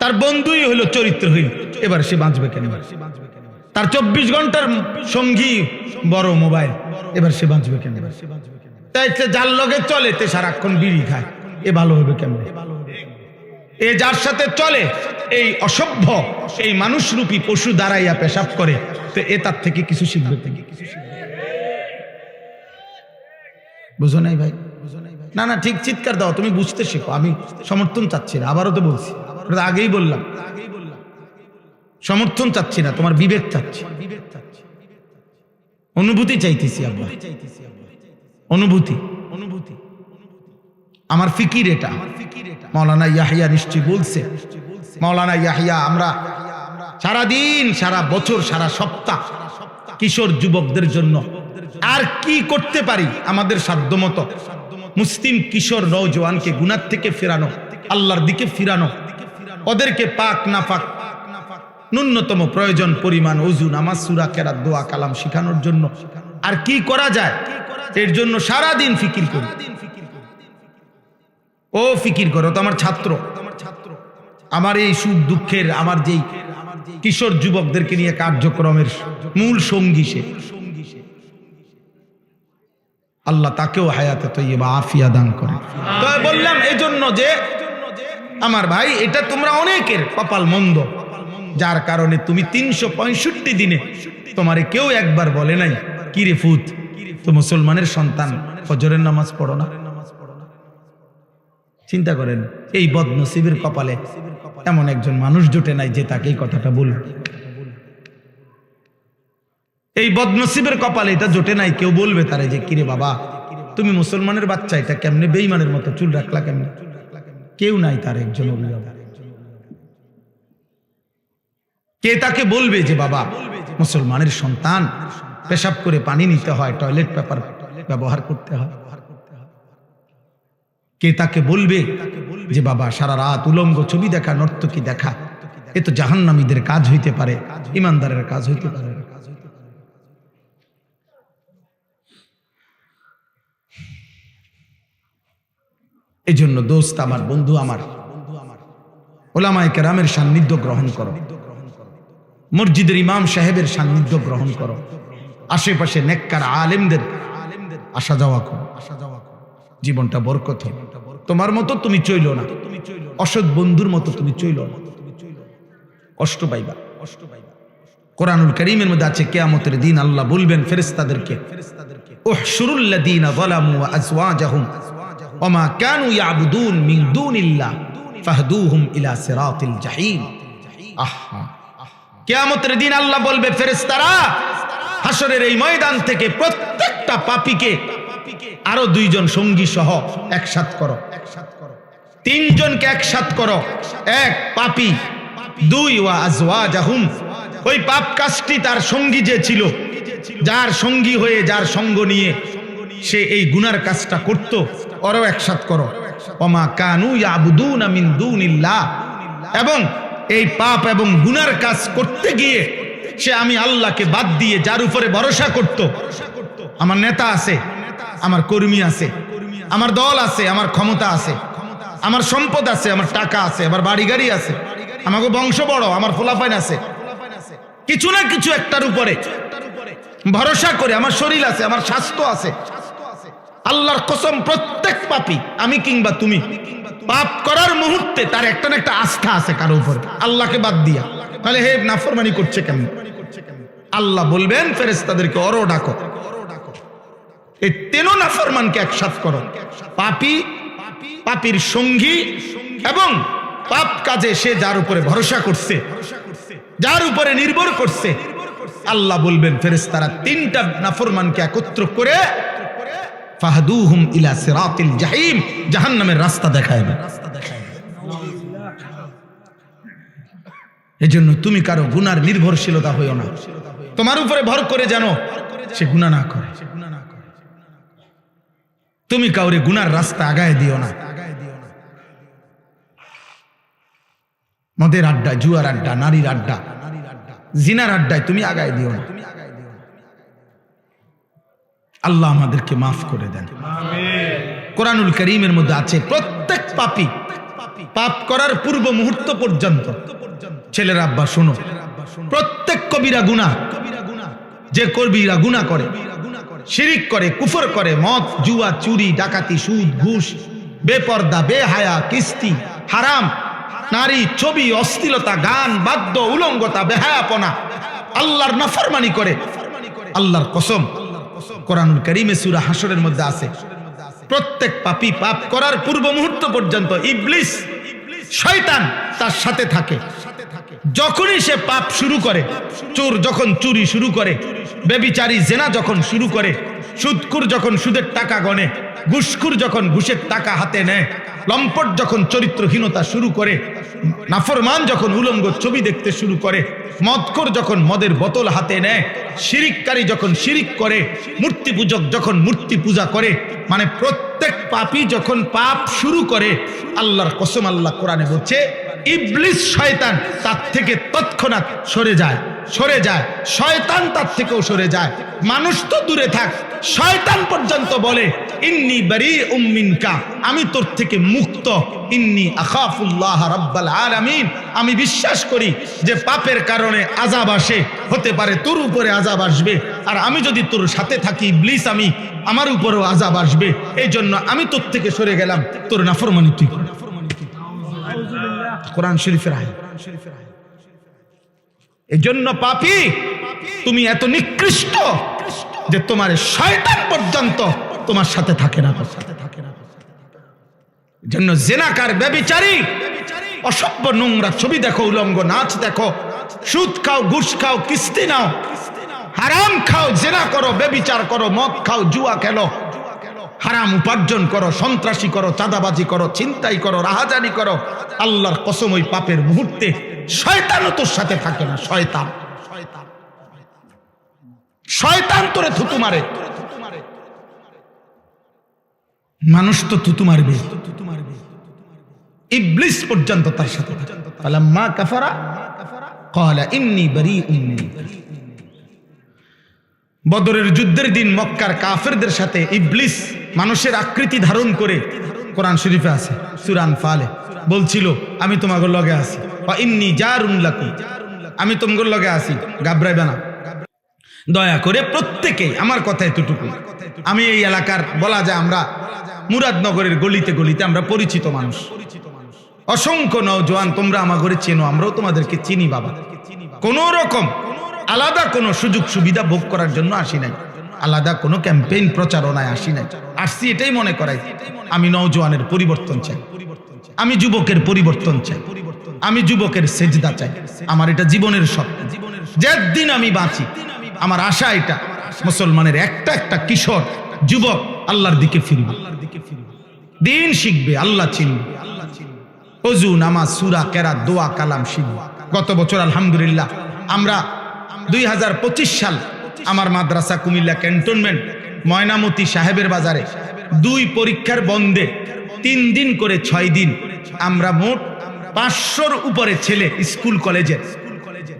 তার বন্ধুই হলো চরিত্রহীন, এবার সে বাঁচবে কেন? তার 24 ঘন্টার সঙ্গী বড় মোবাইল, এবার সে বাঁচবে কেন? তাই যার লগে চলে তে সারাক্ষণ বিড়ি খায়, এ ভালো হবে কেমনে? এ যার সাথে চলে এই অসভ্য, এই মানুষরূপী পশু দাঁড়াইয়া পেশাব করে, তো এ তার থেকে কিছু শিখবে থেকে? বুঝো নাই ভাই? না না, ঠিক চিৎকার দাও, তুমি বুঝতে শেখো। আমি সমর্থন চাচ্ছি না, আবারও তো বলছি, আগেই বললাম সমর্থন চাচ্ছি না, তোমার বিবেক চাচ্ছি, অনুভূতি চাইতেছি। আব্বা অনুভূতি, আমার ফিকির এটা। মাওলানা ইয়াহিয়া নিশ্চয় বলছে, মাওলানা ইয়াহিয়া, আমরা সারাদিন, সারা বছর, সারা সপ্তাহ কিশোর যুবকদের জন্য আর কি করতে পারি আমাদের সাধ্যমতো মুসলিম কিশোর নওজওয়ানকে গুনাহ থেকে ফেরানো, আল্লাহর দিকে ফিরানো, ওদেরকে পাক না পাক ন্যূনতম প্রয়োজন পরিমাণ ওযু, নামাজ, সূরা, কেরাত, দোয়া, কালাম শেখানোর জন্য আর কি করা যায়, এর জন্য সারা দিন ফিকির করি। ও ফিকির করো তো আমার ছাত্র, আমার এই সুখ দুঃখের, আমার যেই কিশোর যুবকদেরকে নিয়ে কার্যক্রমের মূল সঙ্গী সে, আল্লাহ তাকেও হায়াতে তৈয়বা আফিয়া দান করে। তো বললাম এই জন্য যে আমার ভাই, এটা তোমরা অনেকের কপাল মন্দ, যার কারণে তুমি 365 দিনে তোমারে কেউ একবার বলে নাই, কি রে ফুত, তো মুসলমানের সন্তান, ফজরের নামাজ পড়ো না? চিন্তা করেন, এই বদনসিবের কপালে এমন একজন মানুষ জুটে নাই যে তাকে এই কথাটা বলবে। এই বদনসিবের কপালে এটা জোটে নাই, কেউ বলবে তারে যে কিরে বাবা, তুমি মুসলমানের বাচ্চা, এটা কেমনে বেঈমানের মতো চুল রাখলা কেমনে? কেউ নাই তার একজন অভিভাবক। কে তাকে বলবে যে বাবা মুসলমানের সন্তান পেশাব করে পানি নিতে হয়, টয়লেট পেপার ব্যবহার করতে হয়? কে তাকে বলবে যে বাবা সারা রাত উলঙ্গ ছবি দেখা, নর্তকী দেখা এ তো জাহান্নামীদের কাজ হইতে পারে, ইমানদারের কাজ হইতে পারে? এই জন্য দোস্ত আমার, বন্ধু আমার, ওলামায়ে কেরামের সান্নিধ্য গ্রহণ করো, মসজিদের ইমাম সাহেবের সান্নিধ্য গ্রহণ করো, আশেপাশে নেককার আলেমদের আসা যাওয়া করো, জীবনটা বরকত হবে। তোমার মতো তুমি চইলো না, অসৎ বন্ধুর মতো তুমি চইলো না, কষ্ট পাইবা। কোরআনুল কারীমের মধ্যে আছে কিয়ামতের দিন আল্লাহ বলবেন ফেরেশতাদেরকে, উহশুরুল লাযীনা যালামু ওয়া আযওয়াজাহুম ওয়া মা কানু ইয়াবুদুন মিন দুনিল্লাহ ফাহদুহুম ইলা সিরাতিল জাহিম। আহা, কিয়ামতের দিন আল্লাহ বলবে ফেরেশতারা হাসরের এই ময়দান থেকে প্রত্যেকটা পাপীকে আরো দুইজন সঙ্গী সহ একসাথ করো, তিনজনকে একসাথ করো। এক পাপী, দুই ওয়া আযওয়াজাহুম, ওই পাপ কাজটি তার সঙ্গী যে ছিল, যার সঙ্গী হয়ে যার সঙ্গ নিয়ে সে এই গুনার কাজটা করত, ওরও একসাথ করো। ওয়া মা কানু ইয়াবুদুনা মিন দুনিল্লাহ, এবং এই পাপ এবং গুনার কাজ করতে গিয়ে সে আমি আল্লাহকে বাদ দিয়ে যার উপরে ভরসা করত, আমার নেতা আছে, আমার কর্মী আছে, আমার দল আছে, আমার ক্ষমতা আছে, আমার সম্পদ আছে, আমার টাকা আছে, আমার বাড়ি গাড়ি আছে, আমাকে বংশ বড়, আমার ফলাফাইন আছে, কিছু না কিছু একটার উপরে ভরসা করে, আমার শরীর আছে, আমার স্বাস্থ্য আছে। আল্লাহর কসম প্রত্যেক পাপী, আমি কিংবা তুমি, পাপ করার মুহূর্তে তার একটা না একটা আস্থা আছে কারো উপরে, আল্লাহকে বাদ দিয়া। তাহলে হে নাফরমানি করছে কেন? আল্লাহ বলবেন ফেরেশতাদেরকে ওরও ডাকো, এই তিন নাফরমানকে একসাথ করো, পাপী, পাপীর সঙ্গী এবং পাপ কাজে সে যার উপরে ভরসা করছে, যার উপরে নির্ভর করছে। আল্লাহ বলবেন ফেরেশতারা তিনটা নাফরমানকে একত্র করে ফাহদুহুম ইলা সিরাতিল জাহিম, জাহান্নামের রাস্তা দেখাবে। এজন্য তুমি কারো গুনার নির্ভরশীলতা হইও না, তোমার উপরে ভর করে জানো সে গুনাহ না করে। তুমি কাউরে গুনার রাস্তা আগায় দিও না। মদের আড্ডা, জুয়ার আড্ডা, নারীর আড্ডা, জিনার আড্ডায় তুমি আগায় দিও না। আল্লাহ আমাদেরকে মাফ করে দেন। কোরআনুল কারীমের মধ্যে আছে প্রত্যেক পাপী পাপ করার পূর্ব মুহূর্ত পর্যন্ত, ছেলের আব্বা শোনো, প্রত্যেক কবিরা গুনাহ যে কবিরা গুনাহ করে, শিরিক করে, কুফর করে, মদ, জুয়া, চুরি, ডাকাতি, সুদ, ঘুষ, বেপর্দা, বেহায়া, কিস্তি, হারাম, নারী, ছবি, অশ্লীলতা, গান, বাদ্য, উলঙ্গতা, বেহায়াপনা, আল্লাহর নাফরমানি করে, আল্লাহর কসম কোরআনুল কারীমে সূরা হাশরের মধ্যে আছে প্রত্যেক পাপী পাপ করার পূর্ব মুহূর্ত পর্যন্ত ইবলিস, শয়তান তার সাথে থাকে। যখনই সে পাপ শুরু করে, চোর যখন চুরি শুরু করে, ব্যভিচারী জেনা যখন শুরু করে, সুদখোর যখন সুদের টাকা গণে, ঘুষখোর যখন ঘুষের টাকা হাতে নেয়, লম্পট যখন চরিত্রহীনতা শুরু করে, নাফরমান যখন উলঙ্গ ছবি দেখতে শুরু করে, মদখোর যখন মদের বোতল হাতে নেয়, শিরিককারী যখন শিরিক করে, মূর্তি পূজক যখন মূর্তি পূজা করে, মানে প্রত্যেক পাপী যখন পাপ শুরু করে, আল্লাহর কসম আল্লাহ কোরআনে বলছে ইবলিস শয়তান তার থেকে তৎক্ষণাৎ সরে যায়, সরে যায়, শয়তান তার থেকেও সরে যায়। মানুষ তো দূরে থাক, শয়তান পর্যন্ত বলে ইন্নী বারীউম মিনকা, আমি তোর থেকে মুক্ত, ইন্নী আখাফুল্লাহ রাব্বাল আলামিন, আমি বিশ্বাস করি যে পাপের কারণে আযাব আসে, হতে পারে তোর উপরে আযাব আসবে, আর আমি যদি তোর সাথে থাকি ইবলিস, আমার উপরেও আযাব আসবে, এই জন্য আমি তোর থেকে সরে গেলাম, তোর নাফরমানি তুই কর। কোরআন শরীফের আয়াত। এই জন্য পাপী তুমি এত নিকৃষ্ট যে তোমার শয়তান পর্যন্ত তোমার সাথে থাকে না। জন্য জিনাকার, ব্যভিচারী, অসভ্য নোংরা ছবি দেখো, উলঙ্গ নাচ দেখো, সুদ খাও, ঘুষ খাও, কিস্তি নাও, হারাম খাও, জিনা করো, ব্যভিচার করো, মদ খাও, জুয়া খেলো, হারাম উপার্জন করো, সন্ত্রাসী করো, চাঁদাবাজি করো, ছিনতাই করো, রাহাজানি করো, আল্লাহর কসম ওই পাপের মুহূর্তে শয়তানও তোর সাথে থাকে না। শয়তান শয়তান তোরে থুতু মারে। মানুষ তো থুতু মারবে, ইবলিস পর্যন্ত তার সাথে থাকে। ফালাম্মা কাফারা ক্বালা ইন্নী বারীউম মিনকা। বদরের যুদ্ধের দিন মক্কার কাফেরদের সাথে ইবলিস মানুষের আকৃতি ধারণ করে, কোরআন শরীফে আছে সূরা আনফালে, বলছিল আমি তোমাদের লগে আছি, ওয়া ইন্নী জারুন লাকুম, আমি তোমাদের লগে আছি, ঘাবড়াইবে না। দয়া করে প্রত্যেকেই আমার কথা এতটুকু, আমি এই এলাকার বলা যায় আমরা মুরাদনগরের গলিতে গলিতে আমরা পরিচিত মানুষ, অসংখ্য নওজোয়ান তোমরা আমার ঘরে চেনো, আমরাও তোমাদেরকে চিনি বাবা। কোন রকম আলাদা কোনো সুযোগ সুবিধা ভোগ করার জন্য আসি নাই, আলাদা কোনো ক্যাম্পেইন প্রচারণায় আসি নাই, আসছি এটাই মনে করাই আমি নওজোয়ানের পরিবর্তন চাই, আমি যুবকের পরিবর্তন চাই, আমি যুবকের সেজদা চাই। আমার এটা জীবনের স্বপ্ন, যেদিন আমি বাঁচি আমার আশা এটা মুসলমানের একটা একটা কিশোর যুবক আল্লাহর দিকে ফিরবে, দিন শিখবে, আল্লাহ চিনবে, ওযু নামাজ সূরা কেরাত দোয়া কালাম শিখবে। গত বছর আলহামদুলিল্লাহ আমরা 2025 সাল আমার মাদ্রাসা কুমিল্লা ক্যান্টনমেন্ট ময়নামতি সাহেবের বাজারে 2 পরীক্ষার বন্ধে 3 দিন করে 6 দিন আমরা মোট 500-র উপরে ছেলে স্কুল কলেজের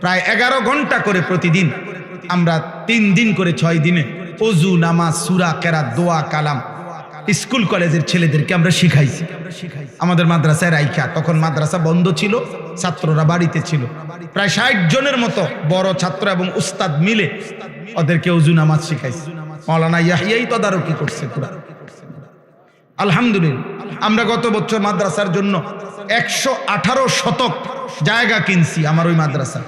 প্রায় 11 ঘন্টা করে প্রতিদিন আমরা 3 দিন করে 6 দিনে ওযু নামাজ সূরা কেরাত দোয়া কালাম স্কুল কলেজের ছেলেদেরকে আমরা শিখাইছি আমাদের মাদ্রাসায় রাইখা। তখন মাদ্রাসা বন্ধ ছিল, ছাত্ররা বাড়িতে ছিল, প্রায় 60 জনের মতো বড় ছাত্র এবং উস্তাদ মিলে ওদেরকে ওযু নামাজ শিখাইছি। মাওলানা ইয়াহিয়াই তদারকি করছে পুরা। আলহামদুলিল্লাহ আমরা গত বছর মাদ্রাসার জন্য 118 শতক জায়গা কিনছি আমার ওই মাদ্রাসা,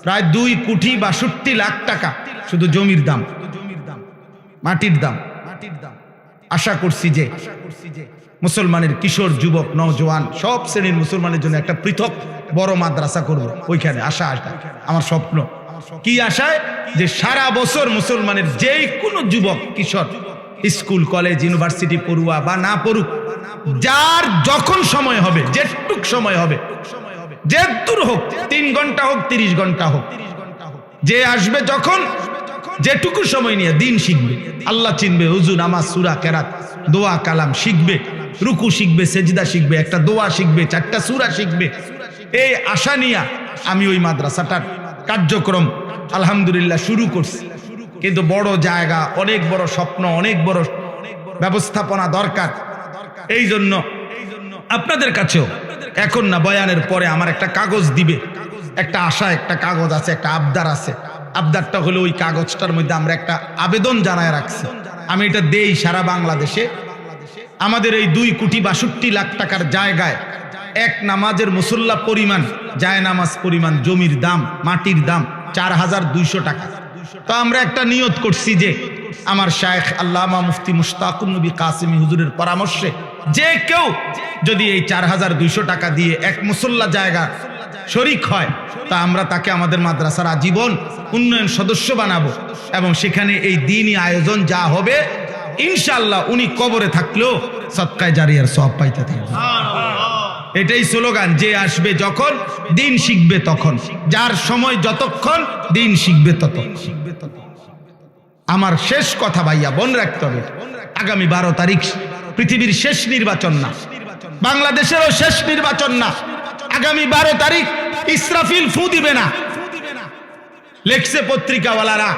প্রায় 2 কোটি 62 লাখ টাকা শুধু জমির দাম, মাটির দাম। আশা করছি যে মুসলমানের কিশোর যুবক নওজোয়ান সব শ্রেণীর মুসলমানের জন্য একটা পৃথক বড় মাদ্রাসা করব ওইখানে। আশা আমার স্বপ্ন, কি আশায় যে সারা বছর মুসলমানের যে কোনো যুবক কিশোর স্কুল কলেজ ইউনিভার্সিটি পড়ুয়া বা না পড়ুক, যার যখন সময় হবে, যেটুক সময় হবে, যে দূর হোক, 3 ঘন্টা হোক 30 ঘন্টা হোক, যে আসবে যখন যেটুকু সময় নিয়ে দিন শিখবে, আল্লাহ চিনবে, ওযু নামাজ সূরা কেরাত দোয়া কালাম শিখবে, রুকু শিখবে, সেজদা শিখবে, একটা দোয়া শিখবে, 4টা সূরা শিখবে। এই আশা নিয়ে আমি ওই মাদ্রাসাটার কার্যক্রম আলহামদুলিল্লাহ শুরু করছি। কিন্তু বড় জায়গা, অনেক বড় স্বপ্ন, অনেক বড় ব্যবস্থাপনা দরকার। এই জন্য আপনাদের কাছেও এখন না বয়ানের পরে আমার একটা কাগজ দিবে, একটা আশা, একটা কাগজ আছে, একটা আবদার আছে। আবদারটা হলো ওই কাগজটার মধ্যে আমরা একটা আবেদন জানায় রাখছি, আমি এটা দেই সারা বাংলাদেশে আমাদের এই 2 কোটি 62 লাখ টাকার জায়গায় এক নামাজের মুসল্লা পরিমাণ, জায় নামাজ পরিমাণ জমির দাম, মাটির দাম 4200 টাকা। তো আমরা একটা নিয়ত করছি যে আমার শায়েখ আল্লামা মুফতি মুশতাকুন নবী কাসেমি হুজুরের পরামর্শে যে কেউ যদি এই 4200 টাকা দিয়ে এক মুসল্লা জায়গা শরিক হয়, তা আমরা তাকে আমাদের মাদ্রাসার আজীবন উন্নয়ন সদস্য বানাবো এবং সেখানে এই দ্বীনি আয়োজন যা হবে ইনশাআল্লাহ উনি কবরে থাকলেও সদকায়ে জারিয়ার সওয়াব পাইতে থাকবে। এটাই স্লোগান, যে আসবে যখন দিন শিখবে তখন, যার সময় যতক্ষণ দিন শিখবে ততক্ষণ। আমার শেষ কথা ভাইয়া বোন রাখতে হবে, আগামী 12 তারিখ পৃথিবীর শেষ নির্বাচন না, বাংলাদেশেরও শেষ নির্বাচন না, আগামী 12 তারিখ ইসরাফিল ফু দিবে না, লেখছে পত্রিকাওয়ালারা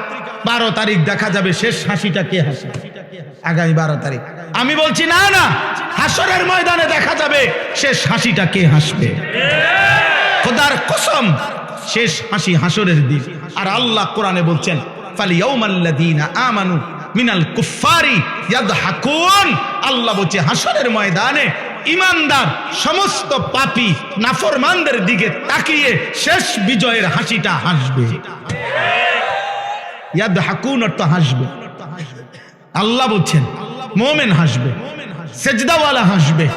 12 তারিখ দেখা যাবে শেষ হাসিটা কে হাসে, আগামী 12 তারিখ। আমি বলছি না না, হাসরের ময়দানে দেখা যাবে শেষ হাসিটা কে হাসবে, খোদার কসম শেষ হাসি হাসরের দিন। আর আল্লাহ কোরআনে বলছেন ফালিয়াউমাল্লাযীনা আমানু মিনাল কুফফারি ইয়াদহাকুন, আল্লাহ বলছে হাসরের ময়দানে ইমানদার সমস্ত পাপী নাফরমানদের দিকে তাকিয়ে শেষ বিজয়ের হাসিটা হাসবে। ইয়াদহাকুন অর্থ হাসবে, আল্লাহ বলছেন মুমিন হাসবে, সেজদাওয়ালা হাসবে,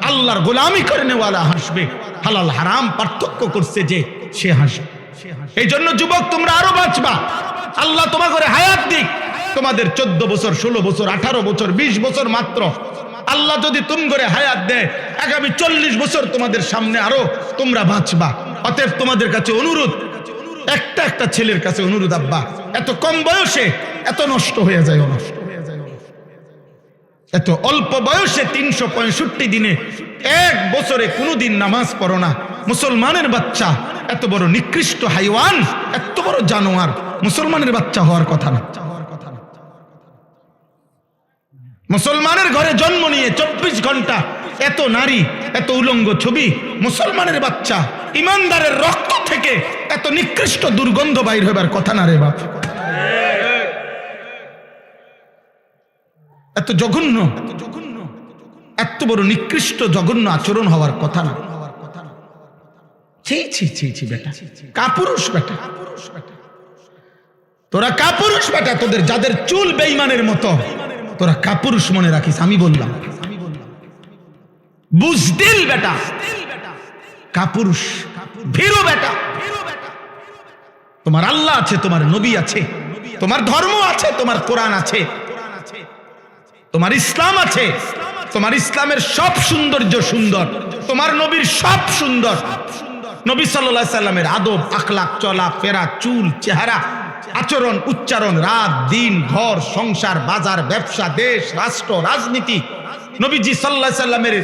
আল্লাহর গোলামি করেনেওয়ালা হাসবে, হালাল হারাম পার্থক্য করছে যে সে হাসবে। এই জন্য যুবক তোমরা আরো বাঁচবা, আল্লাহ তোমাকে হায়াত দিক, তোমাদের 14 বছর, 16 বছর, 18 বছর, 20 বছর মাত্র। আল্লাহ যদি তুম করে হায়াত দেয়, আগামী 40 বছর তোমাদের সামনে আরো তোমরা বাঁচবা। অতএব তোমাদের কাছে অনুরোধ, একটা ছেলের কাছে অনুরোধ, আব্বা এত কম বয়সে এত নষ্ট হয়ে যায়, এত অল্প বয়সে 365 দিনে 1 বছরে কোনোদিন নামাজ পড়ো না। মুসলমানের বাচ্চা এত বড় নিকৃষ্ট হাইওয়ান, এত বড় জানোয়ার, মুসলমানের বাচ্চা হওয়ার কথা না। মুসলমানের ঘরে জন্ম নিয়ে 24 ঘন্টা এত নারী, এত উলঙ্গ ছবি, মুসলমানের বাচ্চা ইমানদারের রক্ত থেকে এত নিকৃষ্ট দুর্গন্ধ বাইর হবার কথা না রে বাপ। এত জঘন্য, এত বড় নিকৃষ্ট জঘন্য আচরণ হওয়ার কথা না। ছি ছি ছি ছি বেটা, কাপুরুষ বেটা, তোরা কাপুরুষ বেটা। তোদের যাদের চুল বেঈমানের মতো, তোরা কাপুরুষ মনে রাখিস। আমি বললাম বুজদিল বেটা, কাপুরুষ, ভীরু বেটা। তোমার আল্লাহ আছে, তোমার নবী আছে, তোমার ধর্ম আছে, তোমার কোরআন আছে, তোমার ইসলাম আছে। তোমার ইসলামের সব সৌন্দর্য সুন্দর, তোমার নবীর সব সুন্দর। নবী সাল্লাল্লাহু আলাইহি সাল্লামের আদব, আখলাক, চলা ফেরা, চুল, চেহারা, আচরণ, উচ্চারণ, রাত দিন, ঘর সংসার, বাজার, ব্যবসা, দেশ রাষ্ট্র, রাজনীতি, নবীজি সাল্লাল্লাহু আলাইহি সাল্লামের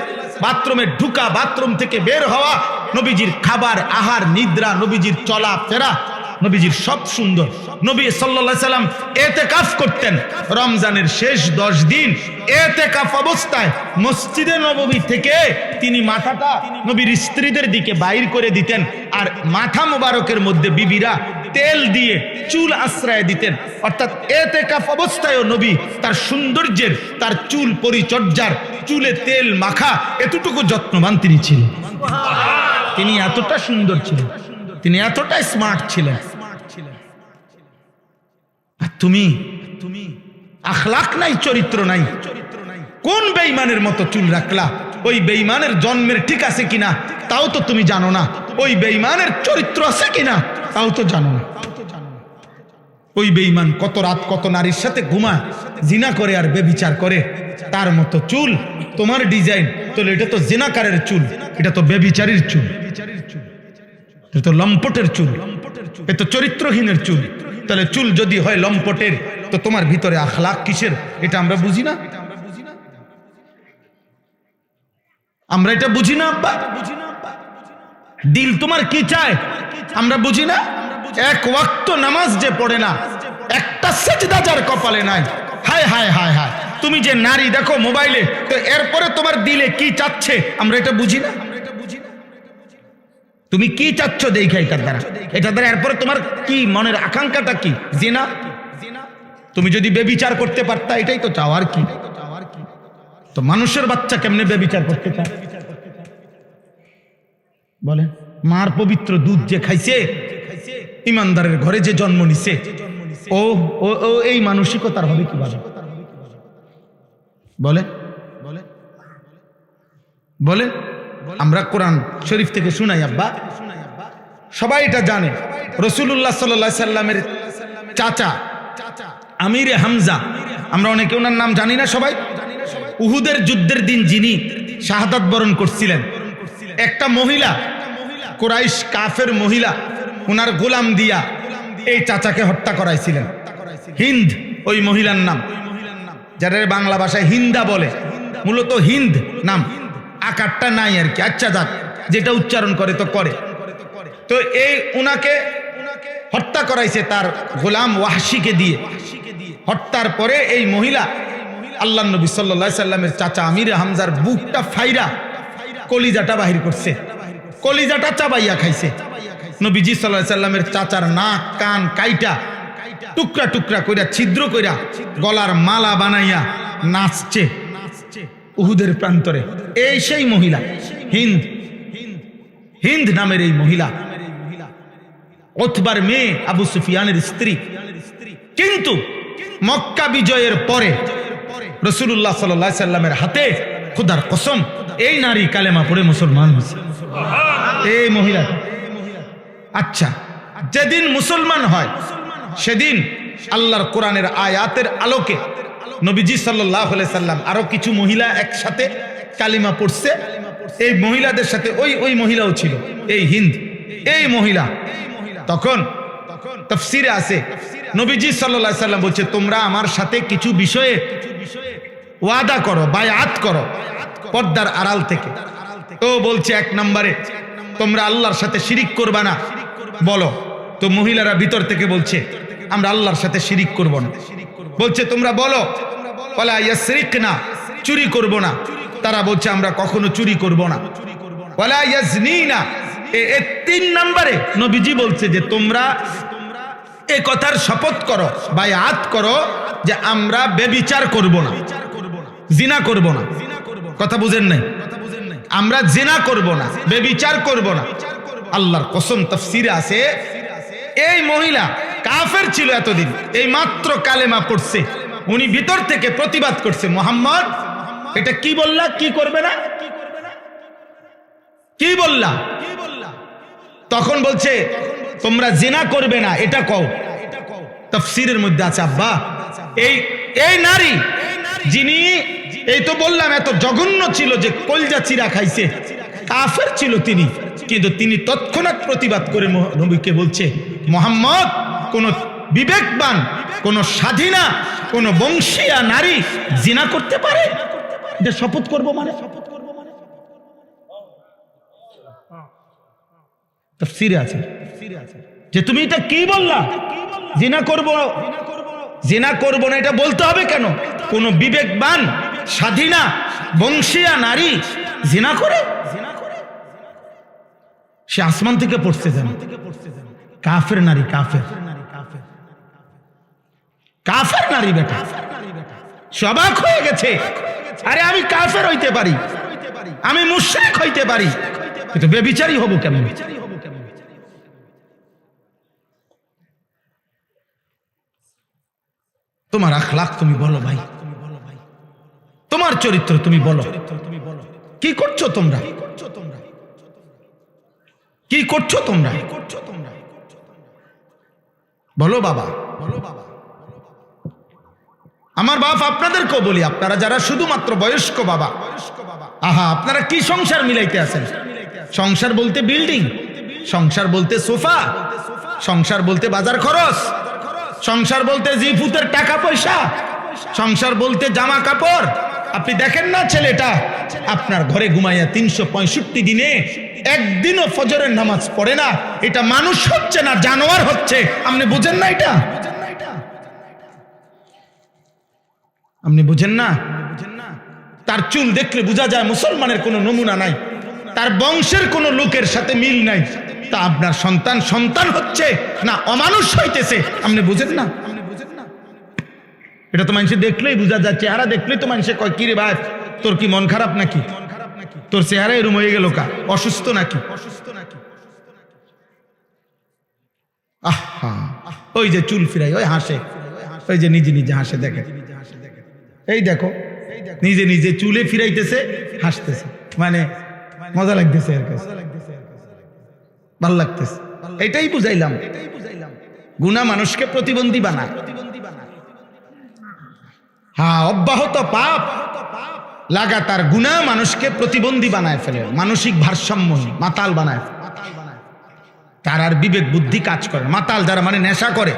বাথরুমে ঢুকা, বাথরুম থেকে বের হওয়া, নবীজির খাবার, আহার, নিদ্রা, নবীজির চলা ফেরা, নবীজির সব সুন্দর। নবী সাল্লাল্লাহু আলাইহি সাল্লাম ইতিকাফ করতেন। রমজানের শেষ 10 দিন ইতিকাফ অবস্থায় মসজিদে নববী থেকে তিনি মাথাটা নবীর স্ত্রীদের দিকে বাইর করে দিতেন, আর মাথা মোবারকের মধ্যে বিবিরা তেল দিয়ে চুল আশ্রয় দিতেন। অর্থাৎ ইতিকাফ অবস্থায়ও নবী তার সৌন্দর্যের, তার চুল পরিচর্যার, চুলে তেল মাখা এতটুকু যত্নবান তিনি ছিলেন। তিনি এতটা সুন্দর ছিলেন, তিনি এতটা স্মার্ট ছিলেন। আর তুমি আখলাক নাই, চরিত্র নাই। কোন বেঈমানের মতো চুল রাখলা? ওই বেঈমানের জন্মের ঠিক আছে কিনা তাও তো তুমি জানো না। ওই বেঈমানের চরিত্র আছে কিনা তাও তো জানো না। ওই বেঈমান কত রাত কত নারীর সাথে ঘুমায়, জিনা করে আর বেবিচার করে, তার মতো চুল তোমার ডিজাইন। তাহলে এটা তো জিনাকারের চুল, এটা তো বেবিচারীর চুল, এটা তো লম্পটের চুল, এ তো চরিত্রহীনের চুল। তাহলে চুল যদি হয় লম্পটের, তো তোমার ভিতরে আখলাক কিসের? এটা আমরা বুঝি না, আমরা এটা বুঝি না আব্বা। দিল তোমার কি চায় আমরা বুঝি না। এক ওয়াক্ত নামাজ যে পড়ে না, একটা সিজদা যার কপালে নাই, হায় হায় হায় হায়। তুমি যে নারী দেখো মোবাইলে, তো এরপরে তোমার দিলে কি চাচ্ছে আমরা এটা বুঝি না। তুমি কি চাচ্ছ দেখা এটার দ্বারা এরপরে তোমার কি মনের আকাঙ্ক্ষাটা কি? জিনা। তুমি যদি বেবিচার করতে পারতা, এটাই তো চাও, আর কি? তো মানুষের বাচ্চা কেমনে বেবিচার করতে চায় বলে? মার পবিত্র দুধ যে খাইছে, ইমানদারের ঘরে যে জন্ম নিছে, ও এই মানসিকতার হবে কিভাবে বলে? বলে আমরা কোরআন শরীফ থেকে শুনাই আব্বা, সবাই এটা জানে। রাসূলুল্লাহ সাল্লাল্লাহু আলাইহি সাল্লামের চাচা আমিরে হামজা, আমরা অনেকে ওনার নাম জানি না সবাই। উহুদের যুদ্ধের দিন যিনি শাহাদাত বরণ করছিলেন, একটা মহিলা, কুরাইশ কাফের মহিলা, ওনার গোলাম দিয়া এই চাচাকে হত্যা করাইছিলেন। হিন্দ ওই মহিলার নাম, যারা বাংলা ভাষায় হিন্দা বলে, মূলত হিন্দ নাম, আকারটা নাই আর কি। আচ্ছা যাক, যেটা উচ্চারণ করে তো করে। তো এই উনাকে হত্যা করাইছে তার গোলাম ওয়াহশিকে দিয়ে। হত্যার পরে এই মহিলা আল্লাহ নবী সাল্লাল্লাহু আলাইহি সাল্লামের চাচা আমিরে হামজার বুকটা ফাইরা কলিজাটা বাহির করছে, কলিজাটা চাবাইয়া খাইছে। নবীজি সাল্লাল্লাহু আলাইহি সাল্লামের চাচার নাক কান কাইটা টুকরা টুকরা কইরা ছিদ্র কইরা গলার মালা বানাইয়া নাচছে উহুদের প্রান্তরে। এই সেই মহিলা হিন্দ, হিন্দ নামের এই মহিলা উতবার মেয়ে, আবু সুফিয়ানের স্ত্রী। কিন্তু মক্কা বিজয়ের পরে রাসূলুল্লাহ সাল্লাল্লাহু আলাইহি সাল্লামের হাতে খোদার কসম এই নারী কালেমা পড়ে মুসলমান হয়েছে, এই মহিলা। আচ্ছা, যেদিন মুসলমান হয় সেদিন আল্লাহর কোরআনের আয়াতের আলোকে নবীজি সাল্লাল্লাহু আলাইহি সাল্লাম আরো কিছু মহিলা একসাথে কালিমা পড়ছে। এই মহিলাদের সাথে ওই মহিলাও ছিল, এই হিন্দ, এই মহিলা। তখন তাফসীরে আছে নবীজি সাল্লাল্লাহু আলাইহি সাল্লাম বলছে, তোমরা আমার সাথে কিছু বিষয়ে ওয়াদা করো, বায়াত করো পর্দার আড়াল থেকে। তো বলছে, এক নম্বরে তোমরা আল্লাহর সাথে শিরিক করবা না, বলো। তো মহিলারা ভিতর থেকে বলছে, আমরা আল্লাহর সাথে শিরিক করব না। বলছে, তোমরা বলো ওয়ালা ইয়াসরিকনা, চুরি করব না। তারা বলছে, আমরা কখনো চুরি করব না। ওয়ালা ইয়াজনিনা, এই তিন নম্বরে নবীজি বলছে যে তোমরা এই কথার শপথ করো, বায়াত করো যে আমরা ব্যভিচার করব না, জিনা করব না। কথা বুঝেন নাই? আমরা জিনা করব না, ব্যভিচার করব না। আল্লাহর কসম, তাফসীরে আছে এই মহিলা কাফের ছিল এতদিন, এই মাত্র কালেমা পড়ছে, উনি ভিতর থেকে প্রতিবাদ করছে, মুহাম্মদ এটা কি বললা, কি করবে না, কি বললা? তখন বলছে, তোমরা জিনা করবে না, এটা কও। তাফসীরের মধ্যে আছে, আব্বা এই নারী যিনি, এই তো বললাম এত জঘন্য ছিল যে কলজা চিরা খাইছে, কাফের ছিল তিনি, কিন্তু তিনি তৎক্ষণাৎ প্রতিবাদ করে নবীকে বলছে, মুহাম্মদ কোন বিবেকবান, কোন স্বাধীনা, কোন বংশীয়া নারী জিনা করতে পারে? এটা শপথ করব মানে? তাফসীরে আছে যে তুমি এটা কি বললা, জিনা করব, জিনা করব না, এটা বলতে হবে কেন? কোন বিবেকবান, স্বাধীনা, বংশীয়া নারী জিনা করে? সে আসমান থেকে পড়ছে যেন, কাফের নারী, কাফের নারী বেটা, সবাক হয়ে গেছে। আরে আমি কাফের হইতে পারি, আমি মুশরিক হইতে পারি, কিন্তু ব্যভিচারী হব কেমন? তোমার আখলাক তুমি বলো ভাই, তোমার চরিত্র তুমি বলো, কি করছো তোমরা, কি করছো তোমরা, বলো বাবা, বলো বাবা। আমার বাপ আপনাদেরকেও বলি, আপনারা যারা শুধুমাত্র বয়স্ক বাবা, আহা, আপনারা কি সংসার মিলাইতে আছেন? সংসার বলতে বিল্ডিং, সংসার বলতে সোফা, সংসার বলতে বাজার খরচ, সংসার বলতে জিফুতের টাকা পয়সা, সংসার বলতে জামা কাপড়। আপনি দেখেন না ছেলেটা আপনার ঘরে ঘুমাইয়া 365 দিনে একদিনও ফজরের নামাজ পড়ে না, এটা মানুষ হচ্ছে না, জানোয়ার হচ্ছে। আপনি বুঝেন না এটা? আপনি বুঝেন না? তার চুল দেখলে বোঝা যায় মুসলমানের কোনো নমুনা নাই, তার বংশের কোনো লোকের সাথে মিল নাই। তা আপনার সন্তান সন্তান হচ্ছে না অমানুষ হইতেছে? আপনি বুঝেন না? এটা তো মানুষে দেখলেই বোঝা যায়, চেহারা দেখলেই তো মানুষে কয়, কি রে ভাই, তোর কি মন খারাপ নাকি, তোর চেহারা এরম হয়ে গেল কা, অসুস্থ নাকি? আহা, ওই যে চুল ফিরাই, ওই হাসে, ওই যে নিজে নিজে হাসে, দেখে, এই দেখো নিজে নিজে চুলে ফিরাইতেছে, হাসতেছে, মানে মজা লাগতেছে, এর কাছে ভাল লাগতেছে। এটাই বুঝাইলাম, গুনাহ মানুষকে প্রতিবন্ধী বানায়। হ্যাঁ, অব্যাহত পাপ, লাগাতার গুনাহ মানুষকে প্রতিবন্ধী বানায় ফেলে, মানসিক ভারসাম্য মাতাল বানায়, তার আর বিবেক বুদ্ধি কাজ করে। মাতাল যারা, মানে নেশা করে,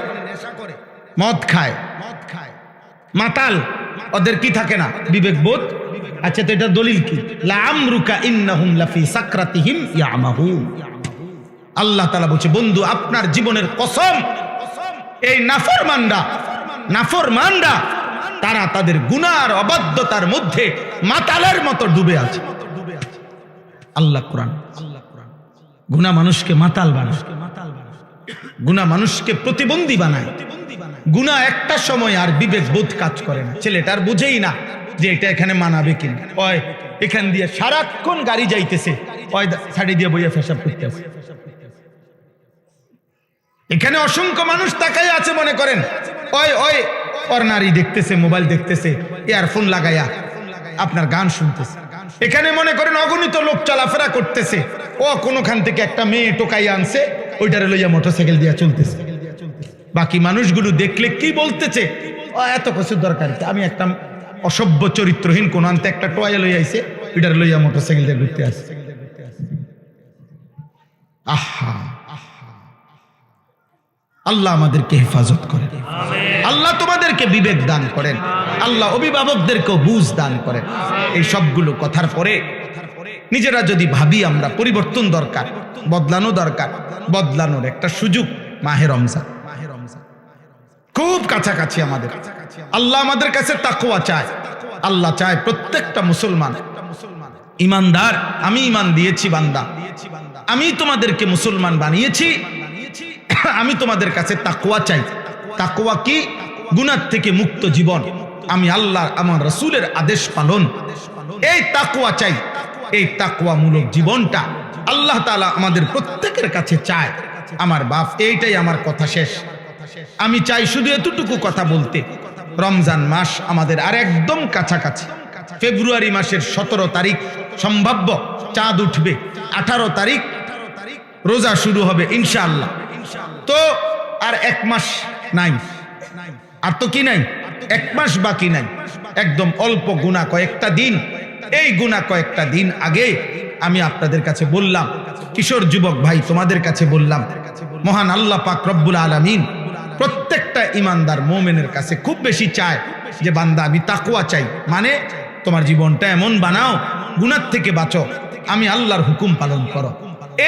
মদ খায়, মাতাল, ওদের কি থাকে না? বিবেক বোধ। আচ্ছা, তো এটা দলিল কি? লাআমরুকা ইন্নাহুম লাফি সাকরাতিহিম ইয়ামাহুন। আল্লাহ তাআলা বলছে, বন্ধু আপনার জীবনের কসম, এই নাফরমানরা তারা তাদের গুনার অবাধ্যতার মধ্যে মাতালের মতো ডুবে আছে। আল্লাহ কোরআন, গুনাহ মানুষকে মাতাল বানায়, গুনাহ মানুষকে প্রতিবন্ধী বানায়। গুনাহ একটা সময় আর বিবেক বোধ কাজ করে না, ছেলেটার বুঝেই না যে এটা এখানে মানাবে কিনা। ওই এখান দিয়ে সারাক্ষণ গাড়ি যাইতেছে, ওই ছাড়ি দিয়ে বইয়া পেশাব করতেছে। এখানে অসংখ্য মানুষ তাকাই আছে, মনে করেন ওই ওর নারী দেখতেছে, মোবাইল দেখতেছে, ইয়ারফোন লাগাইয়া আপনার গান শুনতেছে। এখানে মনে করেন অগণিত লোক চলাফেরা করতেছে, ও কোনখান থেকে একটা মেয়ে টোকাইয়া আনছে, ওইটারে লইয়া মোটরসাইকেল দিয়া চলতেছে। বাকি মানুষগুলো দেখলে কি বলতেছে, ও এত কিছু দরকার কি? আমি একটা অসভ্য চরিত্রহীন কোন আনতে একটা টয়া লই আইছে, এটার লইয়া মোটরসাইকেল দিয়ে ঘুরতে আসছে। আহা, আল্লাহ আমাদেরকে হেফাজত করেন, আল্লাহ তোমাদেরকে বিবেক দান করেন, আল্লাহ অভিভাবকদেরকেও বুঝ দান করেন। এই সবগুলো কথার পরে নিজেরা যদি ভাবি আমরা পরিবর্তন দরকার, বদলানো দরকার, বদলানোর একটা সুযোগ মাহে রমজান। খুব কাছাকাছি আমাদের। আল্লাহ আমাদের কাছে তাকওয়া চায়। আল্লাহ চায় প্রত্যেকটা মুসলমান ইমানদার। আমি ইমান দিয়েছি বান্দা, আমি তোমাদেরকে মুসলমান বানিয়েছি, আমি তোমাদের কাছে তাকওয়া চাই। তাকওয়া কি? গুনাহ থেকে মুক্ত জীবন, আমি আল্লাহ আমার রাসূলের আদেশ পালন, এই তাকওয়া চাই। এই তাকওয়া মূলক জীবনটা আল্লাহ তাআলা আমাদের প্রত্যেকের কাছে চায়। আমার বাপ, এইটাই আমার কথা শেষ। আমি চাই শুধু এতটুকু কথা বলতে, রমজান মাস আমাদের আর একদম কাছাকাছি। ফেব্রুয়ারি মাসের 17 তারিখ সম্ভাব্য চাঁদ উঠবে, 18 তারিখ রোজা শুরু হবে ইনশাআল্লাহ। তো আর 1 মাস নাই, আর তো কি নাই, 1 মাস বাকি নাই, একদম অল্প গুনাহ কয়েকটা দিন। এই গুনাহ কয়েকটা দিন আগে আমি আপনাদের কাছে বললাম, কিশোর যুবক ভাই তোমাদের কাছে বললাম, মহান আল্লাহ পাক রব্বুল আলামিন প্রত্যেকটা ইমানদার মুমিনের কাছে খুব বেশি চায় যে বান্দা আমি তাকওয়া চাই, মানে তোমার জীবনটা এমন বানাও, গুনাহ থেকে বাঁচো, আমি আল্লাহর হুকুম পালন করো।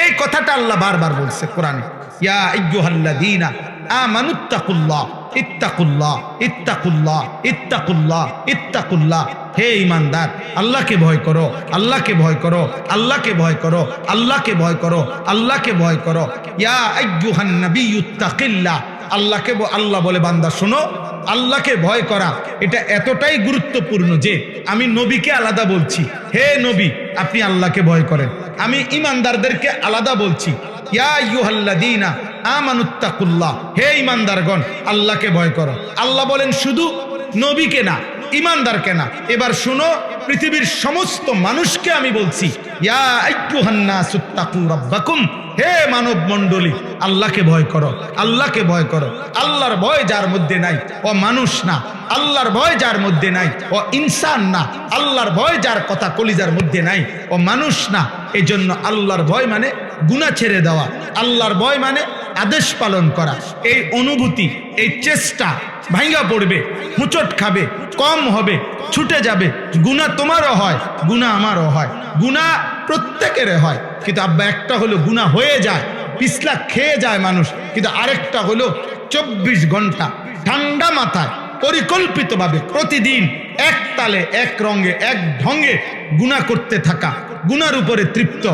এই কথাটা আল্লাহ বারবার বলছে কোরআনে, ইয়া আইয়ুহাল্লাযীনা আমানুত্তাকুল্লাহ ইত্তাকুল্লাহ ইত্তাকুল্লাহ ইত্তাকুল্লাহ ইত্তাকুল্লাহ। হে ঈমানদার, আল্লাহকে ভয় করো, আল্লাহকে ভয় করো, আল্লাহকে ভয় করো, আল্লাহকে ভয় করো, আল্লাহকে ভয় করো। ইয়া আইয়ুহান নাবিয়্যুত্তাকিল্লাহ। আল্লাহকে আল্লাহ বলে বান্দা শোনো, আল্লাহকে ভয় করা এটা এতটাই গুরুত্বপূর্ণ যে আমি নবীকে আলাদা বলছি, হে নবী আপনি আল্লাহকে ভয় করেন। আমি ঈমানদারদেরকে আলাদা বলছি, ইয়া আইয়ুহাল্লাযীনা আমানুত্তাকুল্লাহ। হে ঈমানদারগণ, আল্লাহকে ভয় করো। আল্লাহ বলেন শুধু নবীকে না, ঈমানদারকে না। এবার শুনো, পৃথিবীর সমস্ত মানুষকে আমি বলছি, ইয়া আইয়ুহান নাসুত্তাকু রাব্বাকুম। হে মানব মণ্ডলী, আল্লাহকে ভয় করো, আল্লাহকে ভয় করো। আল্লাহর ভয় যার মধ্যে নাই ও মানুষ না, আল্লাহর ভয় যার মধ্যে নাই ও ইনসান না, আল্লাহর ভয় যার কথা কলিজার মধ্যে নাই ও মানুষ না। এজন্য আল্লাহর ভয় মানে গুনাহ ছেড়ে দেওয়া, আল্লাহর ভয় মানে আদেশ পালন করা। এই অনুভূতি, এই চেষ্টা ভাঙ্গা পড়বে, হুঁচট খাবে, কম হবে, ছুটে যাবে। গুনাহ তোমারও হয়, গুনাহ আমারও হয়, গুনাহ প্রত্যেকের হয়। কিন্তু আব্বা একটা হলো গুনাহ হয়ে যায়, পিছলা খেয়ে যায় মানুষ, কিন্তু আরেকটা হলো 24 ঘন্টা ঠান্ডা মাথায় পরিকল্পিতভাবে প্রতিদিন এক তালে এক রঙে এক ঢঙ্গে গুনাহ করতে থাকা, গুনার উপরে তৃপ্ত,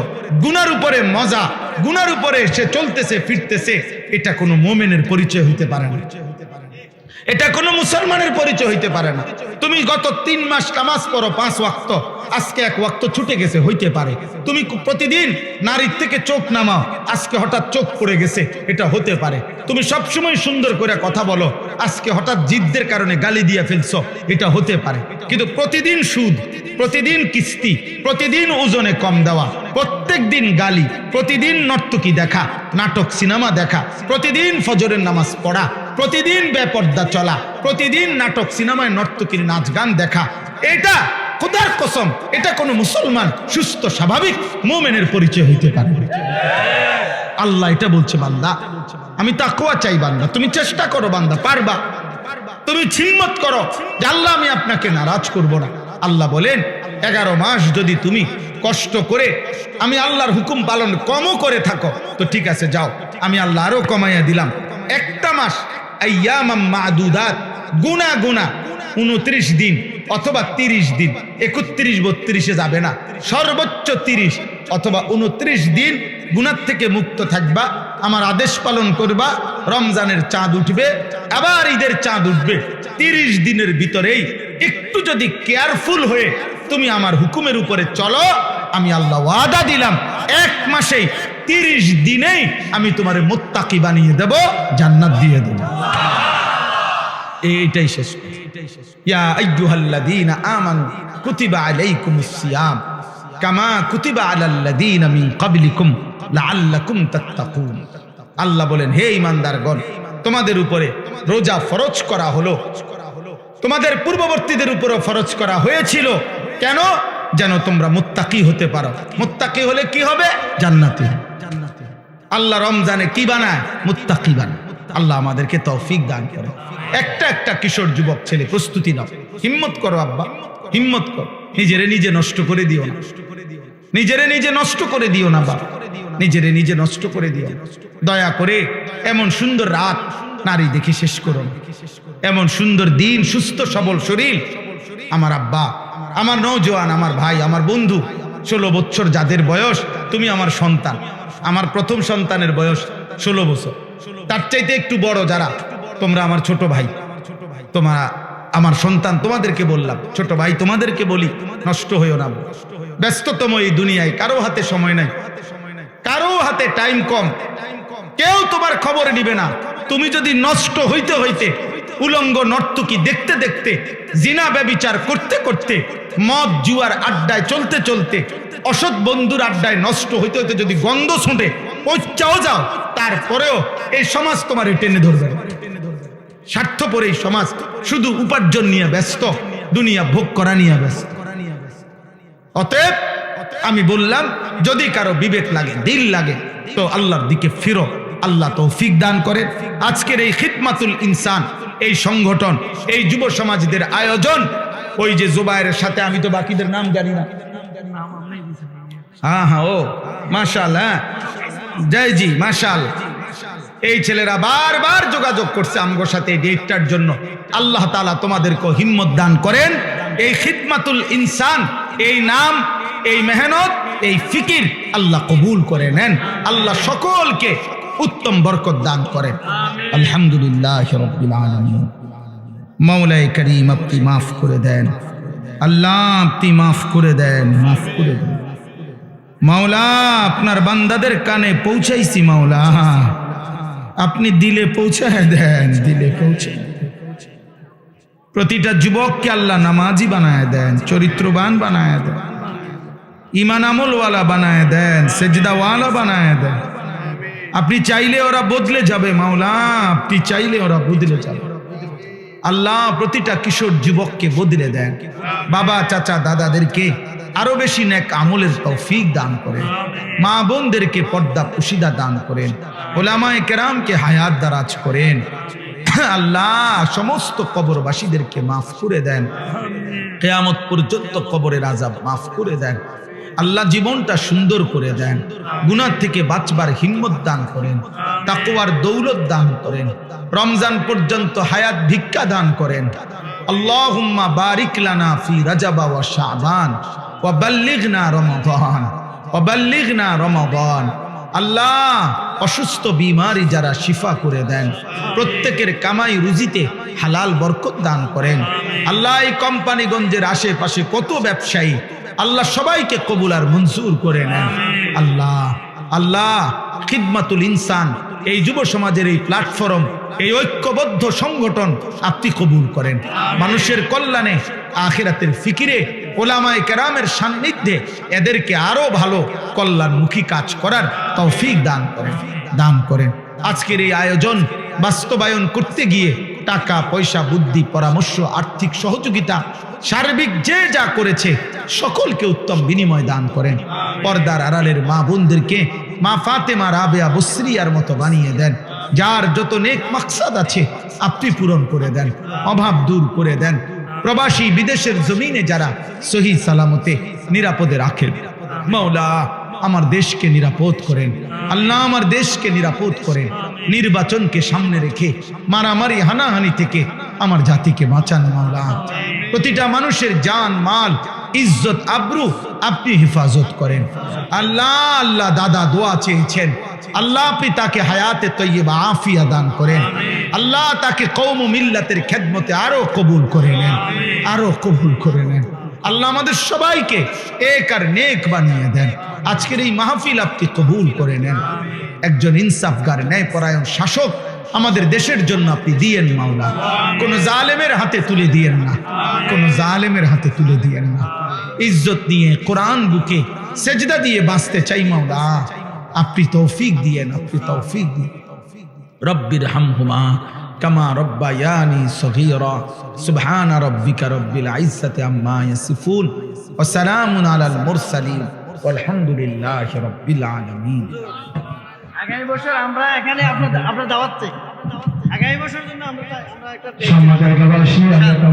গুনার উপরে মজা, গুনার উপরে সে চলতেছে ফিরতেছে। এটা কোনো মুমিনের পরিচয় হইতে পারে না, এটা কোনো মুসলমানের পরিচয় হইতে পারে না। তুমি গত 3 মাস নামাজ পড়ো 5 ওয়াক্ত, আজকে 1 ওয়াক্ত ছুটে গেছে, হইতে পারে। তুমি প্রতিদিন নারীর থেকে চোখ নামাও, আজকে হঠাৎ চোখ পড়ে গেছে, এটা হতে পারে। তুমি সবসময় সুন্দর করে কথা বলো, আজকে হঠাৎ জিদ্দের কারণে গালি দিয়ে ফেলছো, এটা হতে পারে। কিন্তু প্রতিদিন সুদ, প্রতিদিন কিস্তি, প্রতিদিন ওজনে কম দেওয়া, প্রত্যেক দিন গালি, প্রতিদিন নর্তকী দেখা, নাটক সিনেমা দেখা, প্রতিদিন ফজরের নামাজ পড়া, প্রতিদিন বেপর্দা চলা, প্রতিদিন নাটক সিনেমায় নর্তকীর নাচ গান দেখা, এটা খোদার কসম এটা কোনো মুসলমান সুস্থ স্বাভাবিক মুমিনের পরিচয় হইতে পারে। আল্লাহ এটা বলছে, বান্দা আমি তাকওয়া চাই। বান্দা তুমি চেষ্টা করো, বান্দা পারবা। তুমি হিম্মত করো যে আল্লাহ আমি আপনাকে নারাজ করব না। আল্লাহ বলেন 11 মাস যদি তুমি কষ্ট করে আমি আল্লাহর হুকুম পালন কমও করে থাকো তো ঠিক আছে, যাও, আমি আল্লাহ আরো কমাইয়া দিলাম। একটা মাস আইয়ামাম মাদুদাত, গুনা গুনা 29 দিন অথবা 30 দিন, 31-32 যাবে না, সর্বোচ্চ 30 অথবা 29 দিন গুনাহ থেকে মুক্ত থাকবা, আমার আদেশ পালন করবা। রমজানের চাঁদ উঠবে, আবার ঈদের চাঁদ উঠবে। 30 দিনের ভিতরেই একটু যদি কেয়ারফুল হয়ে তুমি আমার হুকুমের উপরে চলো, আমি আল্লাহ ওয়াদা দিলাম 1 মাসেই 30 দিনেই আমি তোমারে মুত্তাকি বানিয়ে দেব, জান্নাত দিয়ে দেব। এইটাই শেষ। ইয়া আইয়ুহাল্লাযীনা আমানু কুতিবা আলাইকুমুস সিয়াম কামা কুতিবা আলাল্লাযীনা মিন ক্বাবলিকুম লাআল্লাকুম তাত্তাকুন। আল্লাহ বলেন, হে ঈমানদারগণ, তোমাদের উপরে রোজা ফরজ করা হলো, তোমাদের পূর্ববর্তীদের উপরও ফরজ করা হয়েছিল। কেন? যেন তোমরা মুত্তাকি হতে পারো। মুত্তাকি হলে কি হবে? জান্নাতি। আল্লাহ রমজানে কি বানায়? মুত্তাকি বানায়। আল্লাহ আমাদেরকে তৌফিক দান করে। একটা একটা কিশোর যুবক ছেলে প্রস্তুতি নাও, হিম্মত করো আব্বা, হিম্মত করো। নিজেরে নিজে নষ্ট করে দিও না, নিজেরে নিজে নষ্ট করে দিও না বাবা, নিজেরে নিজে নষ্ট করে দিও না। দয়া করে এমন সুন্দর রাত নারী দেখে শেষ করো না, এমন সুন্দর দিন, সুস্থ সবল শরীর। আমার আব্বা, আমার নওজোয়ান, আমার ভাই, আমার বন্ধু, 16 বছর যাদের বয়স, তুমি আমার সন্তান। আমার প্রথম সন্তানের বয়স 16 বছর। তার চাইতে একটু বড় যারা, তোমরা আমার ছোট ভাই, তোমরা আমার সন্তান। তোমাদেরকে বললাম, ছোট ভাই তোমাদেরকে বলি, নষ্ট হইও না। ব্যস্ততম এই দুনিয়ায় কারো হাতে সময় নাই, কারো হাতে টাইম কম, কেউ তোমার খবর নিবে না। তুমি যদি নষ্ট হইতে হইতে, উলঙ্গ নর্তকী দেখতে দেখতে, জিনা ব্যভিচার করতে করতে, মদ জুয়ার আড্ডায় চলতে চলতে, অসৎ বন্ধুর আড্ডায় নষ্ট হইতে হইতে যদি গন্ধ শুঁটে পৌঁছাও যাও, তারপরেও এই সমাজ তোমার টেনে ধরবে না। স্বার্থপর এই সমাজ শুধু উপার্জন নিয়ে ব্যস্ত, দুনিয়া ভোগ করা নিয়ে ব্যস্ত। অতএব আমি বললাম, যদি কারো বিবেক লাগে, দিল লাগে, তো আল্লাহর দিকে ফিরো। আল্লাহ তৌফিক দান করেন। আজকের এই খিদমাতুল ইনসান, এই সংগঠন, এই যুব সমাজদের আয়োজন, ওই যে জুবায়েরের সাথে, আমি তো বাকিদের নাম জানি না। হ্যাঁ হ্যাঁ, ও মাশাআল্লাহ, জয় জি, মাশাআল্লাহ। এই ছেলেরা বারবার যোগাযোগ করছে আমগোর সাথে এই ডেটটার জন্য। আল্লাহ তাআলা তোমাদেরকে হিম্মত দান করেন। এই খিদমাতুল ইনসান, এই নাম, এই মেহনত, এই ফিকির আল্লাহ কবুল করে নেন। আল্লাহ সকলকে উত্তম বরকত দান করেন। আলহামদুলিল্লাহ রাব্বিল আলামিন। মাওলাই করিম আপনি মাফ করে দেন, আল্লাহ আপনি মাফ করে দেন, মাফ করে দেন মাওলা। আপনার বান্দাদের কানে পৌঁছাইছি মাওলা, আপনি দিলে পৌঁছায় দেন, দিলে পৌঁছে। প্রতিটা যুবককে আল্লাহ নামাজি বানায় দেন, চরিত্রবান বানায় দেন, ইমান আমলওয়ালা বানায় দেন, সেজদাওয়ালা বানায় দেন। আপনি চাইলে ওরা বদলে যাবে মাওলা, আপনি চাইলে ওরা বদলে যাবে। আল্লাহ প্রতিটা কিশোর যুবককে বদলে দেন। বাবা চাচা দাদাদেরকে আরো বেশি নেক আমলের তৌফিক দান করেন। মা বোনদেরকে পর্দা পুশিদা দান করেন। ওলামায়ে কেরামকে হায়াত দারাজ করেন। আল্লাহ সমস্ত কবরবাসীদেরকে মাফ করে দেন। কিয়ামত পর্যন্ত কবরের আযাব মাফ করে দেন। আল্লাহ জীবনটা সুন্দর করে দেন। গুনাহ থেকে বাঁচবার হিম্মত দান করেন, তাকওয়ার দৌলত দান করেন। রমজান পর্যন্ত হায়াত ভিক্ষা দান করেন। আল্লাহুম্মা বারিক লানা ফি রজব ওয়া শাবান ওয়া বাল্লিগনা রমাদান, ওয়া বাল্লিগনা রমাদান। আল্লাহ অসুস্থ বিমারি যারা শিফা করে দেন, প্রত্যেকের কামাই রুজিতে হালাল বরকত দান করেন। আল্লাহ এই কোম্পানিগঞ্জের আশেপাশে কত ব্যবসায়ী, আল্লাহ সবাইকে কবুল আর মঞ্জুর করে নেন। আল্লাহ আল্লাহ খিদমাতুল ইনসান, এই যুব সমাজের এই প্ল্যাটফর্ম, এই ঐক্যবদ্ধ সংগঠন আপনি কবুল করেন। মানুষের কল্যাণে, আখিরাতের ফিকিরে, ওলামায়ে কেরামের সান্নিধ্যে এদেরকে আরো ভালো কল্যাণমুখী কাজ করার তৌফিক দান করেন, দান করেন। আজকের এই আয়োজন বাস্তবায়ন করতে গিয়ে টাকা পয়সা, বুদ্ধি, পরামর্শ, আর্থিক সহযোগিতা, সার্বিক যে যা করেছে সকলকে উত্তম বিনিময় দান করেন। পর্দার আড়ালের মা বোনদেরকে মা ফাতেমা রাবেয়া বসরিয়ার মতো বানিয়ে দেন। যার যত নেক মাকসাদ আছে আপনি পূরণ করে দেন, অভাব দূর করে দেন। প্রবাসী বিদেশের জমিনে যারা সহি সালামতে নিরাপদে রাখেন, মাওলা আমার দেশকে নিরাপদ করেন। আল্লাহ আমার দেশকে নিরাপদ করেন। নির্বাচনকে সামনে রেখে মারামারি হানাহানি থেকে আমার জাতিকে বাঁচান মাওলা। প্রতিটা মানুষের জান মাল ইজ্জত আবরু আপনি হেফাজত করেন। আল্লাহ আল্লাহ দাদা দোয়া চেয়েছেন, আল্লাহ আপনি তাকে হায়াতে তৈয়বা আফিয়া দান করেন। আল্লাহ তাকে কওম ও মিল্লাতের খেদমতে আরো কবুল করে নেন, আরো কবুল করে নেন। আল্লাহ আমাদের সবাইকে এক আর নেক বানিয়ে দেন। আজকের এই মাহফিল আপনি কবুল করে নেন। একজন ইনসাফগার ন্যায়পরায়ণ শাসক আমাদের দেশের জন্য আপনি দিয়েন মাওলা। কোন জালেমের হাতে তুলে দিয়েন না, কোন জালেমের হাতে তুলে দিয়েন না। ইজ্জত নিয়ে কোরআন বুকে সেজদা দিয়ে বাঁচতে চাই মাওলা, আপনি তৌফিক দিয়েন, আপনি তৌফিক দিন। রব্বির হামহুমা কামা রব্বায়ানি সগীরা সুবহানা রাব্বিকা রব্বিল ইজ্জাতি আম্মা ইয়াসিফুন ওয়া সালামুন আলাল মুরসালিন ওয়ালহামদুলিল্লাহি রাব্বিল আলামিন। আগামী বছর আমরা এখানে আপনার দাওয়াত চাই। আগামী বছর জন্য আমরা একটা সম্মানিত এলাকাবাসী, আমরা